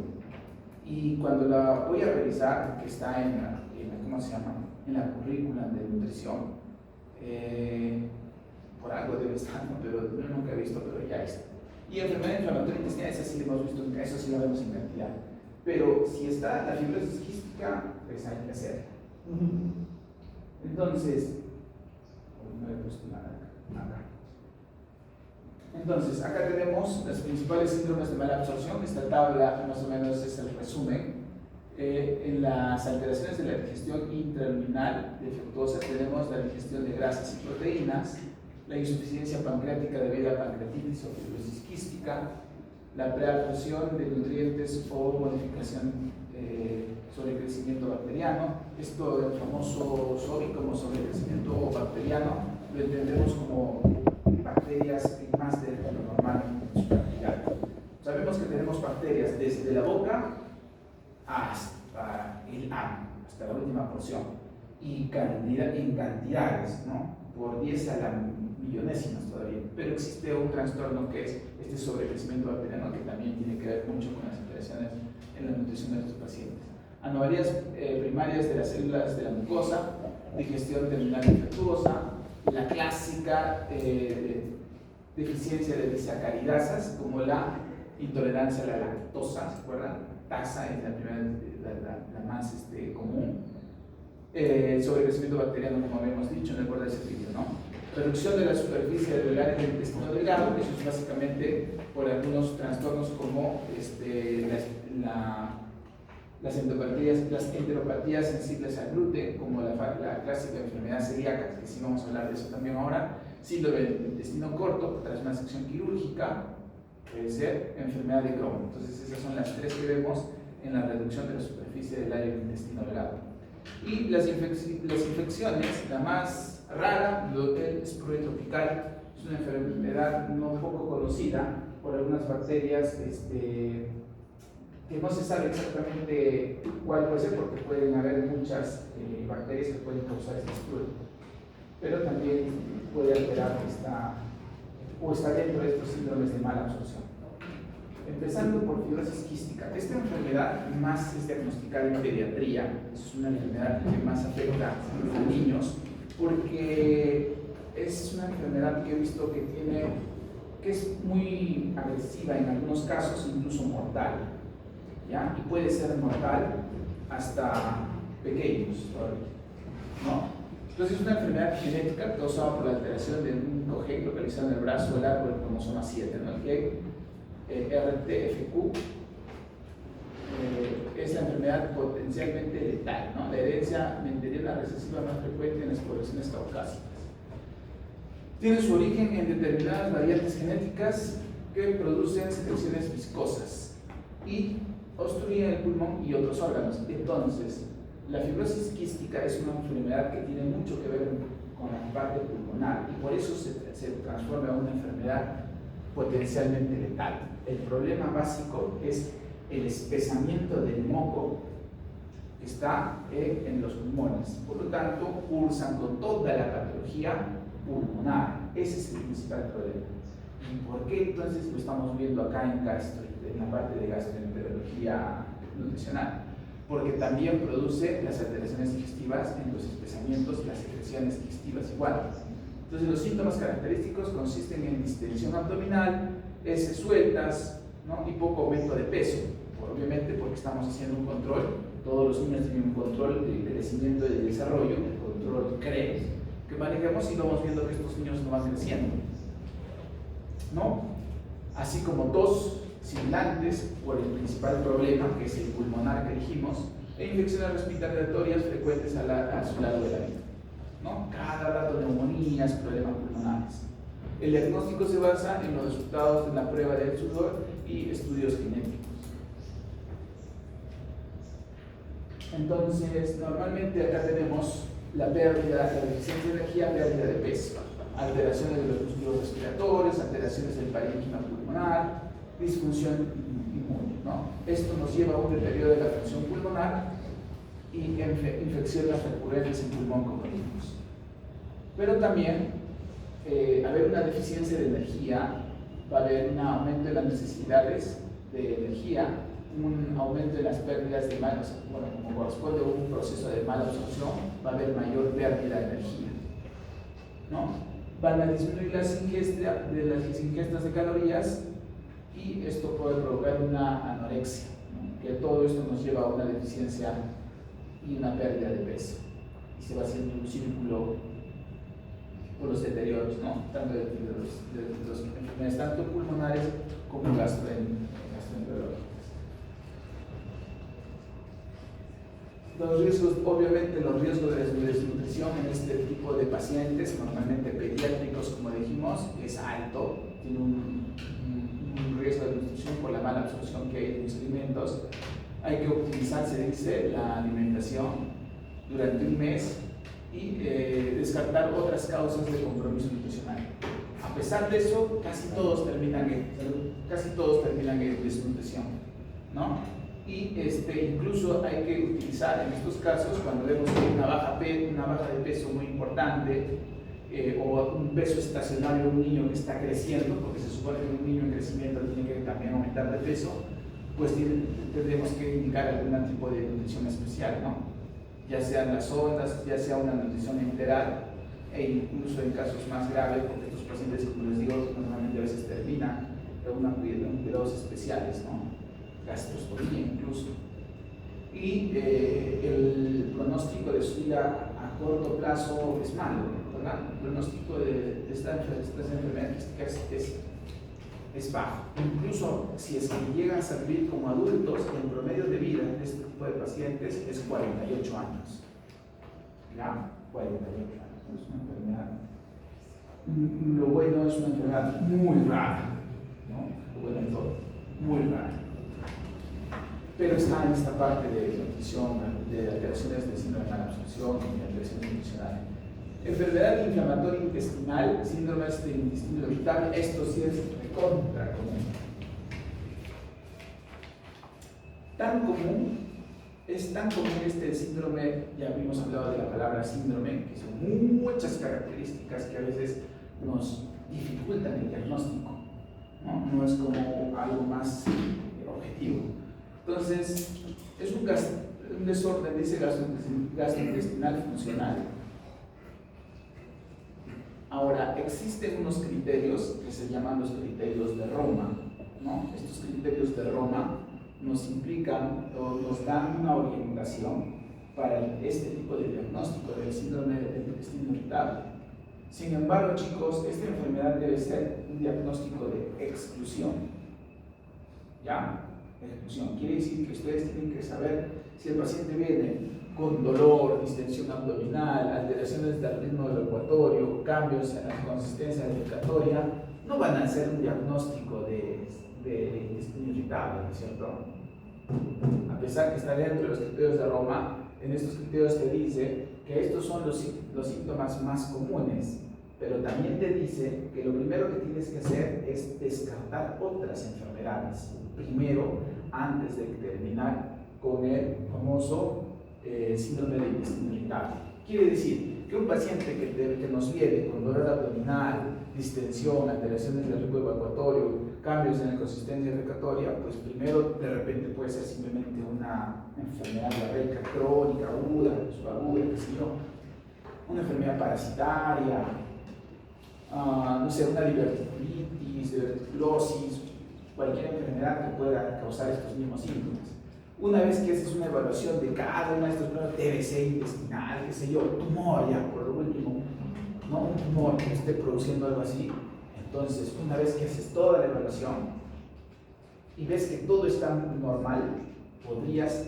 Y cuando la voy a revisar, que está en la ¿cómo se llama? En la currícula de nutrición, por algo debe estar, ¿no? Pero yo nunca he visto, pero ya está. Y enfermedad inflamatoria intestinal, esa sí la hemos visto, eso sí la vemos en cantidad. Pero si está la fibrosis quística, pues hay que hacerla. Entonces, no he puesto nada acá. Entonces, acá tenemos los principales síndromes de mala absorción. Esta tabla más o menos es el resumen. En las alteraciones de la digestión intraluminal defectuosa tenemos la digestión de grasas y proteínas, la insuficiencia pancreática debido a pancreatitis o fibrosis quística, la preabsorción de nutrientes o modificación sobre crecimiento bacteriano. Esto, el famoso SOBI como sobrecrecimiento bacteriano, lo entendemos como bacterias más de lo normal en su cantidad. Sabemos que tenemos bacterias desde la boca hasta el ano, hasta la última porción, y en cantidades, ¿no? Por 10 a la millonésimas todavía. Pero existe un trastorno que es este sobrecrecimiento bacteriano, que también tiene que ver mucho con las alteraciones en la nutrición de nuestros pacientes. Anomalías primarias de las células de la mucosa, digestión terminal defectuosa, la clásica deficiencia de disacaridasas, como la intolerancia a la lactosa, ¿se acuerdan? Tasa es la primera, la más común. Sobrecrecimiento bacteriano, como habíamos dicho, en el borde del cepillo, ¿no? Reducción de la superficie del intestino delgado, eso es básicamente por algunos trastornos como las enteropatías sensibles al gluten, como la clásica enfermedad celíaca, que sí vamos a hablar de eso también ahora, síndrome del intestino corto, tras una sección quirúrgica, puede ser enfermedad de Crohn. Entonces esas son las tres que vemos en la reducción de la superficie del área del intestino delgado. Y las infecciones, la más rara, el sprue tropical, es una enfermedad no poco conocida por algunas bacterias que no se sabe exactamente cuál puede ser, porque pueden haber muchas bacterias que pueden causar este sprue, pero también puede alterar o está dentro de estos síndromes de mala absorción. Empezando por fibrosis quística. Esta enfermedad más es diagnosticada en pediatría, es una enfermedad que más afecta a niños, porque es una enfermedad que he visto que es muy agresiva en algunos casos, incluso mortal, ¿ya? Y puede ser mortal hasta pequeños todavía, ¿no? Entonces es una enfermedad genética causada por la alteración de un gen localizado en el brazo del árbol del cromosoma 7, ¿no? El gen RTFQ es la enfermedad potencialmente letal, ¿no? La herencia mendeliana recesiva más frecuente en las poblaciones caucásicas. Tiene su origen en determinadas variantes genéticas que producen secreciones viscosas y obstruyen el pulmón y otros órganos. Entonces, la fibrosis quística es una enfermedad que tiene mucho que ver con la parte pulmonar y por eso se transforma en una enfermedad potencialmente letal. El problema básico es el espesamiento del moco que está en los pulmones. Por lo tanto, cursan con toda la patología pulmonar. Ese es el principal problema. ¿Y por qué entonces lo estamos viendo acá en la parte de gastroenterología nutricional? Porque también produce las alteraciones digestivas en los espesamientos y las secreciones digestivas igual. Entonces los síntomas característicos consisten en distensión abdominal, heces sueltas, ¿no? Y poco aumento de peso, obviamente porque estamos haciendo un control. Todos los niños tienen un control de crecimiento y de desarrollo, el control CRES, que manejamos y vamos viendo que estos niños no van creciendo, ¿no? Así como tos, simulantes por el principal problema, que es el pulmonar que dijimos, e infecciones respiratorias frecuentes a su lado de la vida, ¿no? Cada rato neumonías, problemas pulmonares. El diagnóstico se basa en los resultados de la prueba del sudor y estudios genéticos. Entonces, normalmente acá tenemos la pérdida, la deficiencia de energía, pérdida de peso, alteraciones de los músculos respiratorios, alteraciones del parénquima pulmonar, disfunción inmune, ¿no? Esto nos lleva a un deterioro de la función pulmonar y infecciones recurrentes en pulmón, como dijimos. Pero también, haber una deficiencia de energía, va a haber un aumento de las necesidades de energía, un aumento de las pérdidas de malos, bueno, como corresponde a un proceso de mala absorción, va a haber mayor pérdida de energía, ¿no? Van a disminuir las ingestas de calorías y esto puede provocar una anorexia, ¿no? Que todo esto nos lleva a una deficiencia y una pérdida de peso, y se va haciendo un círculo por los deterioros, ¿no? Tanto de los enfermedades tanto pulmonares como gastroenterológicas. Los riesgos, obviamente los riesgos de desnutrición en este tipo de pacientes, normalmente pediátricos, como dijimos, es alto, tiene un riesgo de desnutrición por la mala absorción que hay de los alimentos. Hay que optimizar, se dice, la alimentación durante un mes y descartar otras causas de compromiso nutricional. A pesar de eso, casi todos terminan en desnutrición, ¿no? Y incluso hay que utilizar en estos casos, cuando vemos que hay una baja de peso muy importante, o un peso estacionario de un niño que está creciendo, porque se supone que un niño en crecimiento tiene que también aumentar de peso, pues tendremos que indicar algún tipo de nutrición especial, ¿no? Ya sean las ondas, ya sea una nutrición enteral, e incluso en casos más graves, porque estos pacientes, como les digo, normalmente a veces terminan en cuidados especiales, ¿no? Gastrostomía incluso. Y el pronóstico de su vida a corto plazo es malo, ¿verdad? El pronóstico de estas enfermedades es bajo. Incluso si es que llegan a servir como adultos, el promedio de vida de este tipo de pacientes es 48 años. ¿Ya? 48 años. Es una enfermedad. Lo bueno es una enfermedad muy rara, ¿no? Lo bueno en todo, muy rara. Pero está en esta parte de nutrición, de alteraciones de síndrome de malabsorción y alteraciones nutricionales. Enfermedad inflamatoria intestinal, síndrome de intestino irritable, esto sí es recontra común. Es tan común este síndrome, ya habíamos hablado de la palabra síndrome, que son muchas características que a veces nos dificultan el diagnóstico, ¿no? No es como algo más objetivo. Entonces, es un desorden, dice gastrointestinal funcional. Ahora, existen unos criterios que se llaman los criterios de Roma, ¿no? Estos criterios de Roma nos implican o nos dan una orientación para este tipo de diagnóstico del síndrome del intestino irritable. Sin embargo, chicos, esta enfermedad debe ser un diagnóstico de exclusión, ¿ya? Exclusión. Quiere decir que ustedes tienen que saber si el paciente viene con dolor, distensión abdominal, alteraciones del ritmo evacuatorio, cambios en la consistencia defecatoria, no van a hacer un diagnóstico de intestino irritable, ¿no es cierto? A pesar que está dentro de los criterios de Roma, en estos criterios te dice que estos son los síntomas más comunes, pero también te dice que lo primero que tienes que hacer es descartar otras enfermedades primero, antes de terminar con el famoso síndrome de intestino irritable. Quiere decir que un paciente que nos viene con dolor abdominal, distensión, alteraciones del ritmo evacuatorio, cambios en la consistencia defecatoria, pues primero de repente puede ser simplemente una enfermedad diarreica crónica, aguda, subaguda, qué sé yo, una enfermedad parasitaria, no sé, una diverticulitis, diverticulosis, cualquier enfermedad que pueda causar estos mismos síntomas. Una vez que haces una evaluación de cada una de estos problemas, TBC intestinal, qué sé yo, tumor ya por lo último, ¿no? Un tumor que esté produciendo algo así. Entonces, una vez que haces toda la evaluación y ves que todo está normal, podrías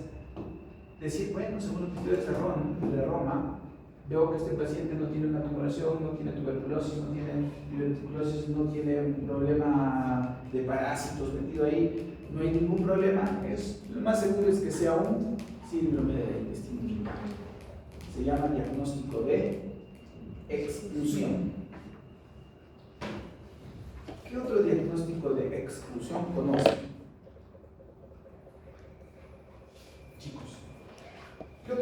decir, bueno, según los estudios de Roma, veo que este paciente no tiene una tumoración, no tiene tuberculosis, no tiene un problema de parásitos metido ahí, no hay ningún problema. Lo más seguro es que sea un síndrome del intestino irritable. Se llama diagnóstico de exclusión. ¿Qué otro diagnóstico de exclusión conocen? Chicos, ¿qué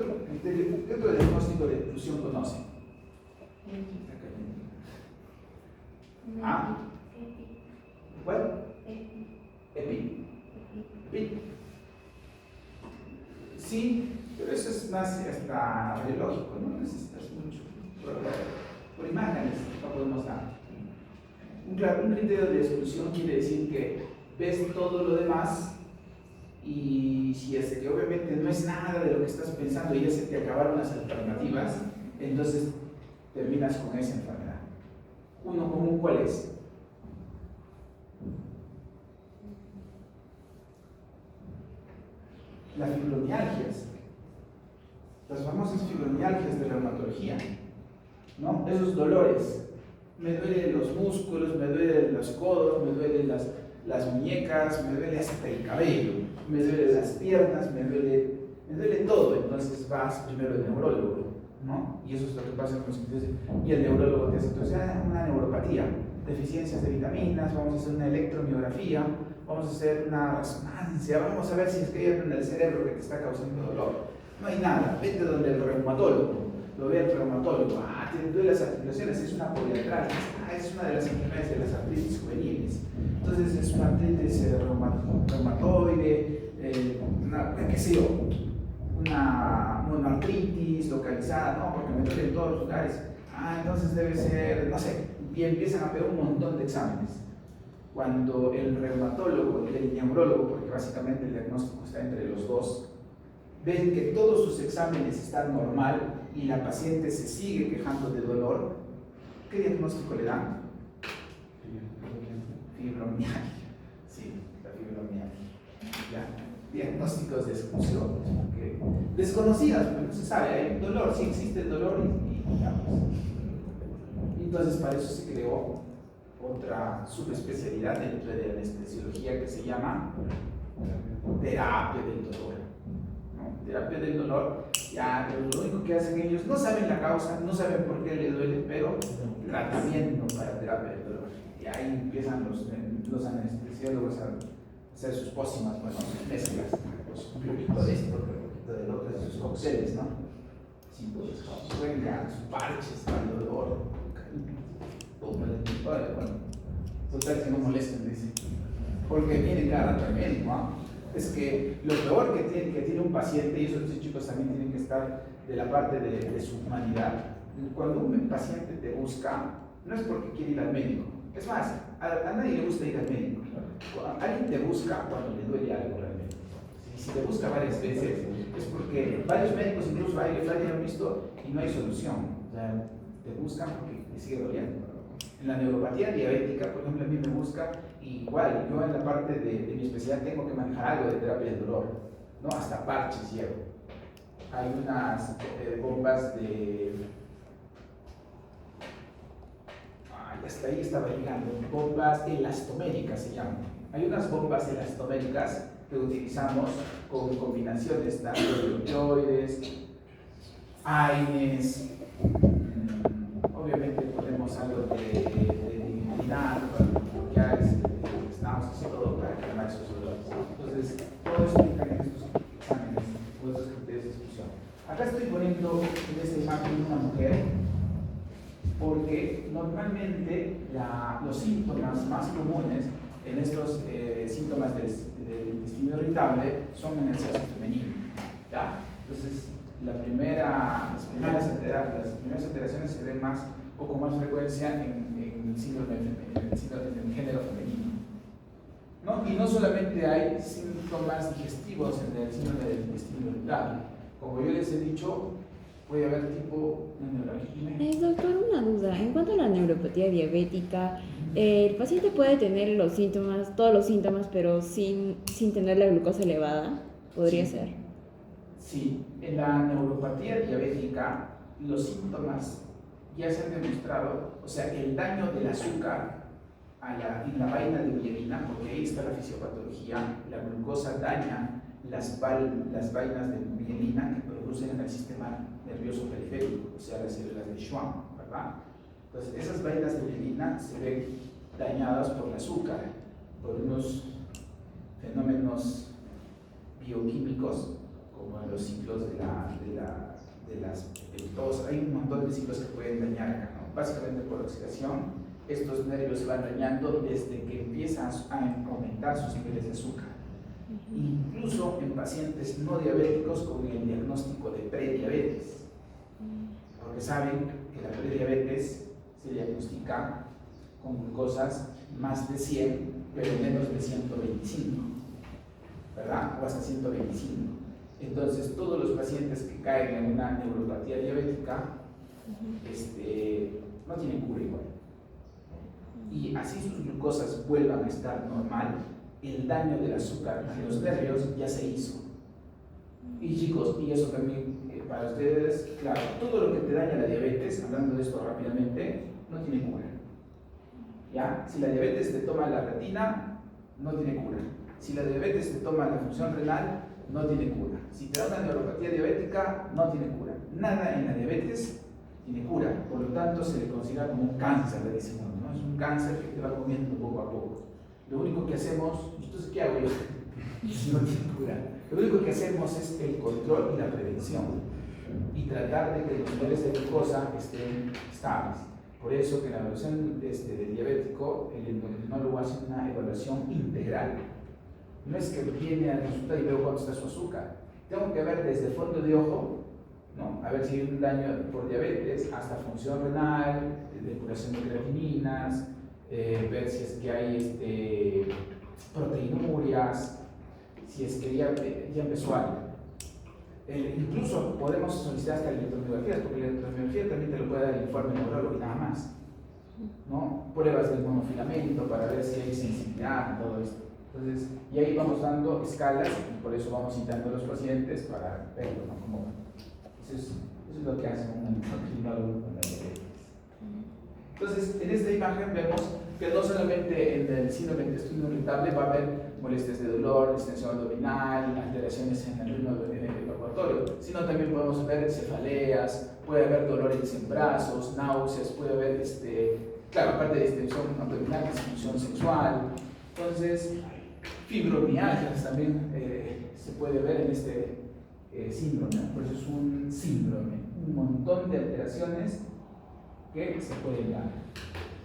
otro diagnóstico de exclusión conocen? ¿Ah? ¿Cuál? EPI. Sí, pero eso es más hasta radiológico, no necesitas mucho. Por imágenes no podemos dar. Un criterio de exclusión quiere decir que ves todo lo demás y si es que obviamente no es nada de lo que estás pensando y ya se te acabaron las alternativas, entonces terminas con esa enfermedad. Uno común, ¿cuál es? Las fibromialgias, las famosas fibromialgias de reumatología, ¿no? Esos dolores, me duelen los músculos, me duelen los codos, me duelen las muñecas, me duele hasta el cabello, me duelen las piernas, me duele todo. Entonces vas primero al neurólogo, ¿no? Y eso es lo que pasa con los pacientes. Y el neurólogo te hace entonces una neuropatía, deficiencias de vitaminas, vamos a hacer una electromiografía, vamos a hacer una resonancia, vamos a ver si es que hay algo en el cerebro que te está causando dolor. No hay nada, vete donde el reumatólogo, lo ve el reumatólogo, te duele las articulaciones, es una poliartritis, es una de las enfermedades de las artritis juveniles, entonces es una artritis reumatoide, qué sé yo, una monoartritis localizada, no, porque me duele en todos los lugares, entonces debe ser, no sé, y empiezan a pedir un montón de exámenes. Cuando el reumatólogo y el neurólogo, porque básicamente el diagnóstico está entre los dos, ven que todos sus exámenes están normal y la paciente se sigue quejando de dolor, ¿qué diagnóstico le dan? Fibromialgia. Sí, la fibromialgia. Ya. Diagnósticos de exclusión, porque desconocidas, pero no se sabe, hay dolor, sí existe el dolor y digamos. Entonces para eso se creó otra subespecialidad dentro de la anestesiología que se llama terapia del dolor. ¿No? Terapia del dolor, ya lo único que hacen ellos, no saben la causa, no saben por qué le duele, pero tratamiento para terapia del dolor. Y ahí empiezan los anestesiólogos a hacer sus pócimas, bueno, sus mezclas, pues, un poquito de esto, un poquito del otro, de sus cócteles, ¿no? Sí, pues, sus parches para el dolor, bueno, total que no molesten, dice, porque viene cada rato al médico, ¿no? Es que lo peor que tiene un paciente, y esos chicos también tienen que estar de la parte de su humanidad, cuando un paciente te busca, no es porque quiere ir al médico, es más, a nadie le gusta ir al médico, alguien te busca cuando le duele algo realmente. Si te busca varias veces, es porque varios médicos, incluso varios han visto y no hay solución, o sea, te buscan porque te sigue doliendo. En la neuropatía diabética, por ejemplo, a mí me busca, igual, yo en la parte de mi especialidad tengo que manejar algo de terapia del dolor, ¿no? Hasta parches llevo. Hay unas bombas de... hasta ahí estaba llegando, bombas elastoméricas se llaman. Hay unas bombas elastoméricas que utilizamos con combinaciones tanto de opioides, AINES, obviamente ponemos algo de divinidad, ya estamos y todo para calmar esos dolores. Entonces, todo eso implica en estos exámenes o estos criterios de exclusión. Acá estoy poniendo en esta imagen una mujer porque normalmente los síntomas más comunes en estos síntomas del intestino irritable son en el sexo femenino. ¿Ya? Entonces, las primeras alteraciones se ven más o con más frecuencia en el síndrome del género femenino, ¿no? Y no solamente hay síntomas digestivos en el síndrome del intestino irritable, como yo les he dicho, puede haber tipo neuralgia. Doctor, una duda. En cuanto a la neuropatía diabética, El paciente puede tener los síntomas, todos los síntomas, pero sin tener la glucosa elevada. ¿Podría Sí. ser? Sí, en la neuropatía diabética los síntomas ya se han demostrado, o sea, el daño del azúcar en la vaina de mielina, porque ahí está la fisiopatología, la glucosa daña las vainas de mielina que producen en el sistema nervioso periférico, o sea, las células de Schwann, ¿verdad? Entonces, esas vainas de mielina se ven dañadas por el azúcar, por unos fenómenos bioquímicos, como los ciclos todos, hay un montón de ciclos que pueden dañar acá, ¿no? Básicamente por oxidación, estos nervios se van dañando desde que empiezan a aumentar sus niveles de azúcar. Incluso en pacientes no diabéticos con el diagnóstico de prediabetes, porque saben que la prediabetes se diagnostica con glucosas más de 100, pero menos de 125, ¿verdad? O hasta 125. Entonces, todos los pacientes que caen en una neuropatía diabética no tienen cura igual. Y así sus glucosas vuelvan a estar normal, el daño del azúcar en los nervios ya se hizo. Y chicos, y eso también para ustedes, claro, todo lo que te daña la diabetes, hablando de esto rápidamente, no tiene cura. ¿Ya? Si la diabetes te toma la retina, no tiene cura. Si la diabetes te toma la función renal, no tiene cura. Si te da una neuropatía diabética, no tiene cura. Nada en la diabetes tiene cura. Por lo tanto, se le considera como un cáncer, le decimos, ¿no? Es un cáncer que te va comiendo poco a poco. Lo único que hacemos, entonces, ¿qué hago yo? Si no tiene cura. Lo único que hacemos es el control y la prevención. Y tratar de que los niveles de glucosa estén estables. Por eso que en la evaluación del diabético, el endocrinólogo hace una evaluación integral. No es que viene a consulta y veo cuánto está su azúcar. Tengo que ver desde fondo de ojo, ¿no? A ver si hay un daño por diabetes, hasta función renal, depuración de creatininas, ver si es que hay proteinurias, si es que ya empezó algo. Incluso podemos solicitar hasta electromiografías, porque la electromiografía también te lo puede dar el informe neurólogo y nada más, ¿no? Pruebas del monofilamento para ver si hay sensibilidad y todo esto. Entonces, y ahí vamos dando escalas y por eso vamos citando a los pacientes para verlo, ¿no? Cómo van. Eso es lo que hace un endocrinólogo con la diabetes. Entonces, en esta imagen vemos que no solamente en el síndrome de intestino irritable va a haber molestias de dolor, distensión abdominal, alteraciones en el ritmo evacuatorio, sino también podemos ver cefaleas, puede haber dolores en brazos, náuseas, puede haber, claro, aparte de distensión abdominal, disfunción sexual. Entonces, fibromialgias también se puede ver en este síndrome, por eso es un síndrome, un montón de alteraciones que se pueden dar.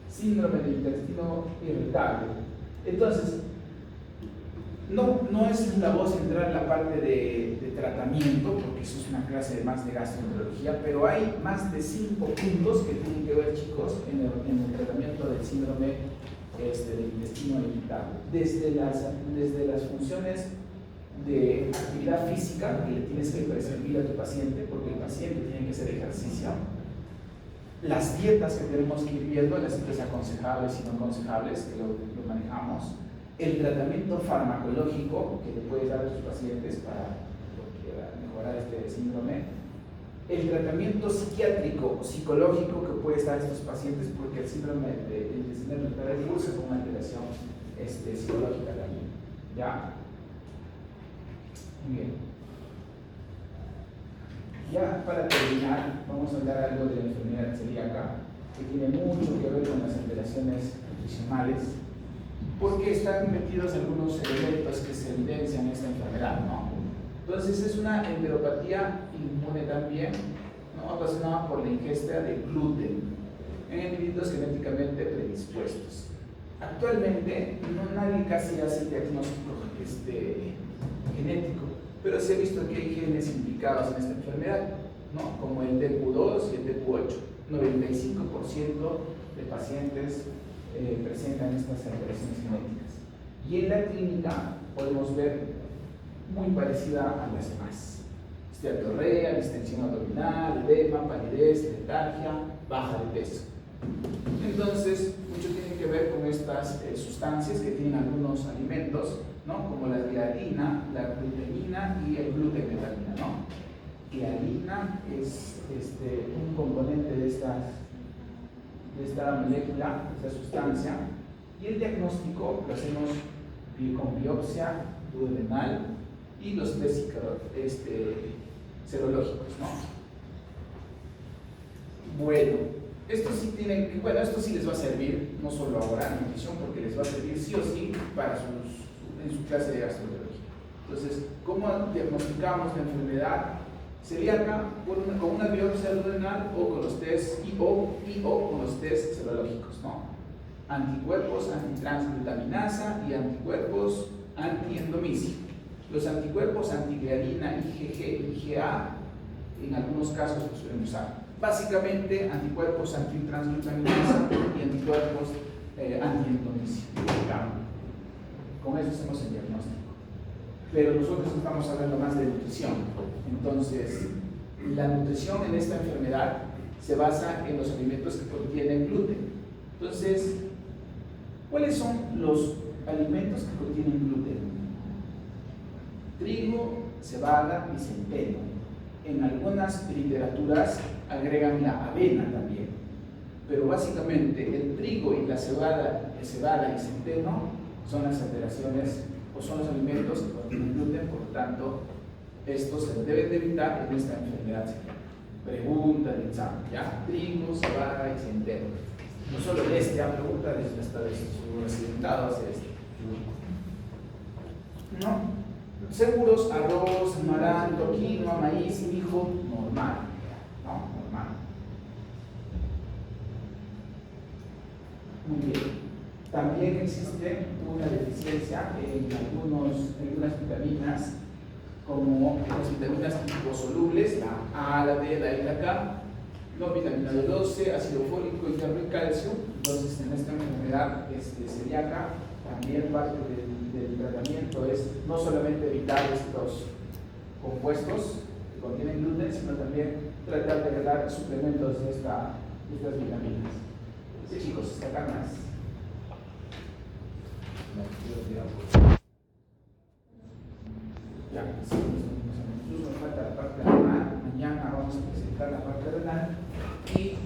Síndrome del intestino irritable. Entonces, no es la voz entrar en la parte de tratamiento, porque eso es una clase más de gastroenterología, pero hay más de 5 puntos que tienen que ver, chicos, en el tratamiento del síndrome del intestino irritable. Desde las funciones de actividad física que le tienes que prescribir a tu paciente, porque el paciente tiene que hacer ejercicio. Las dietas que tenemos que ir viendo, las dietas aconsejables y no aconsejables, que lo manejamos. El tratamiento farmacológico que le puedes dar a tus pacientes para mejorar este síndrome. El tratamiento psiquiátrico, psicológico que puede dar a estos pacientes, porque el síndrome del intestino irritable cursa con una alteración psicológica también. ¿Ya? Muy bien. Ya para terminar, vamos a hablar algo de la enfermedad celíaca, que tiene mucho que ver con las alteraciones nutricionales, porque están metidos algunos elementos que se evidencian en esta enfermedad, ¿no? Entonces es una enteropatía inmune también, ¿no? Ocasionada por la ingesta de gluten en individuos genéticamente predispuestos. Actualmente nadie casi hace diagnóstico genético, pero se ha visto que hay genes implicados en esta enfermedad, ¿no? Como el DQ2 y el DQ8. 95% de pacientes presentan estas alteraciones genéticas. Y en la clínica podemos ver muy parecida a las demás. Esteatorrea, distensión abdominal, edema, palidez, letargia, baja de peso. Entonces, mucho tiene que ver con sustancias que tienen algunos alimentos, ¿no? Como la gliadina, la glutamina y el glutenmetamina, ¿no? Gliadina es un componente de esta molécula, de esta sustancia, y el diagnóstico lo hacemos con biopsia duodenal y los test serológicos, ¿no? Bueno, esto sí les va a servir, no solo ahora en nutrición, porque les va a servir sí o sí para en su clase de gastroenterología. Entonces, ¿cómo diagnosticamos la enfermedad celíaca? Con una biopsia duodenal o con los test o con los test serológicos, ¿no? Anticuerpos antitransglutaminasa y anticuerpos antiendomicio. Los anticuerpos antigliadina, IgG y IgA, en algunos casos los suelen usar. Básicamente, anticuerpos antitransglutaminasa y anticuerpos antiendomicio. Con eso hacemos el diagnóstico. Pero nosotros estamos hablando más de nutrición. Entonces, la nutrición en esta enfermedad se basa en los alimentos que contienen gluten. Entonces, ¿cuáles son los alimentos que contienen gluten? Trigo, cebada y centeno. En algunas literaturas agregan la avena también. Pero básicamente el trigo y la cebada y centeno son las alteraciones o son los alimentos que contienen gluten, por lo tanto, estos se deben de evitar en esta enfermedad celíaca. Pregunta del examen, ¿ya? Trigo, cebada y centeno. No solo de pregunta hasta de su residentado hace ¿no? Seguros, arroz, amaranto, quinoa, maíz, mijo, normal, ¿no? Normal. Muy bien. También existe una deficiencia en algunas vitaminas, como las vitaminas liposolubles, la A, la D, la E, la K, no, vitamina B12, ácido fólico, hierro y calcio. Entonces, en esta enfermedad celíaca, también parte del tratamiento es no solamente evitar estos compuestos que contienen gluten, sino también tratar de dar suplementos de estas vitaminas. Sí, chicos, hasta acá más. Ya, sí, nos falta la parte renal. Mañana vamos a presentar la parte renal y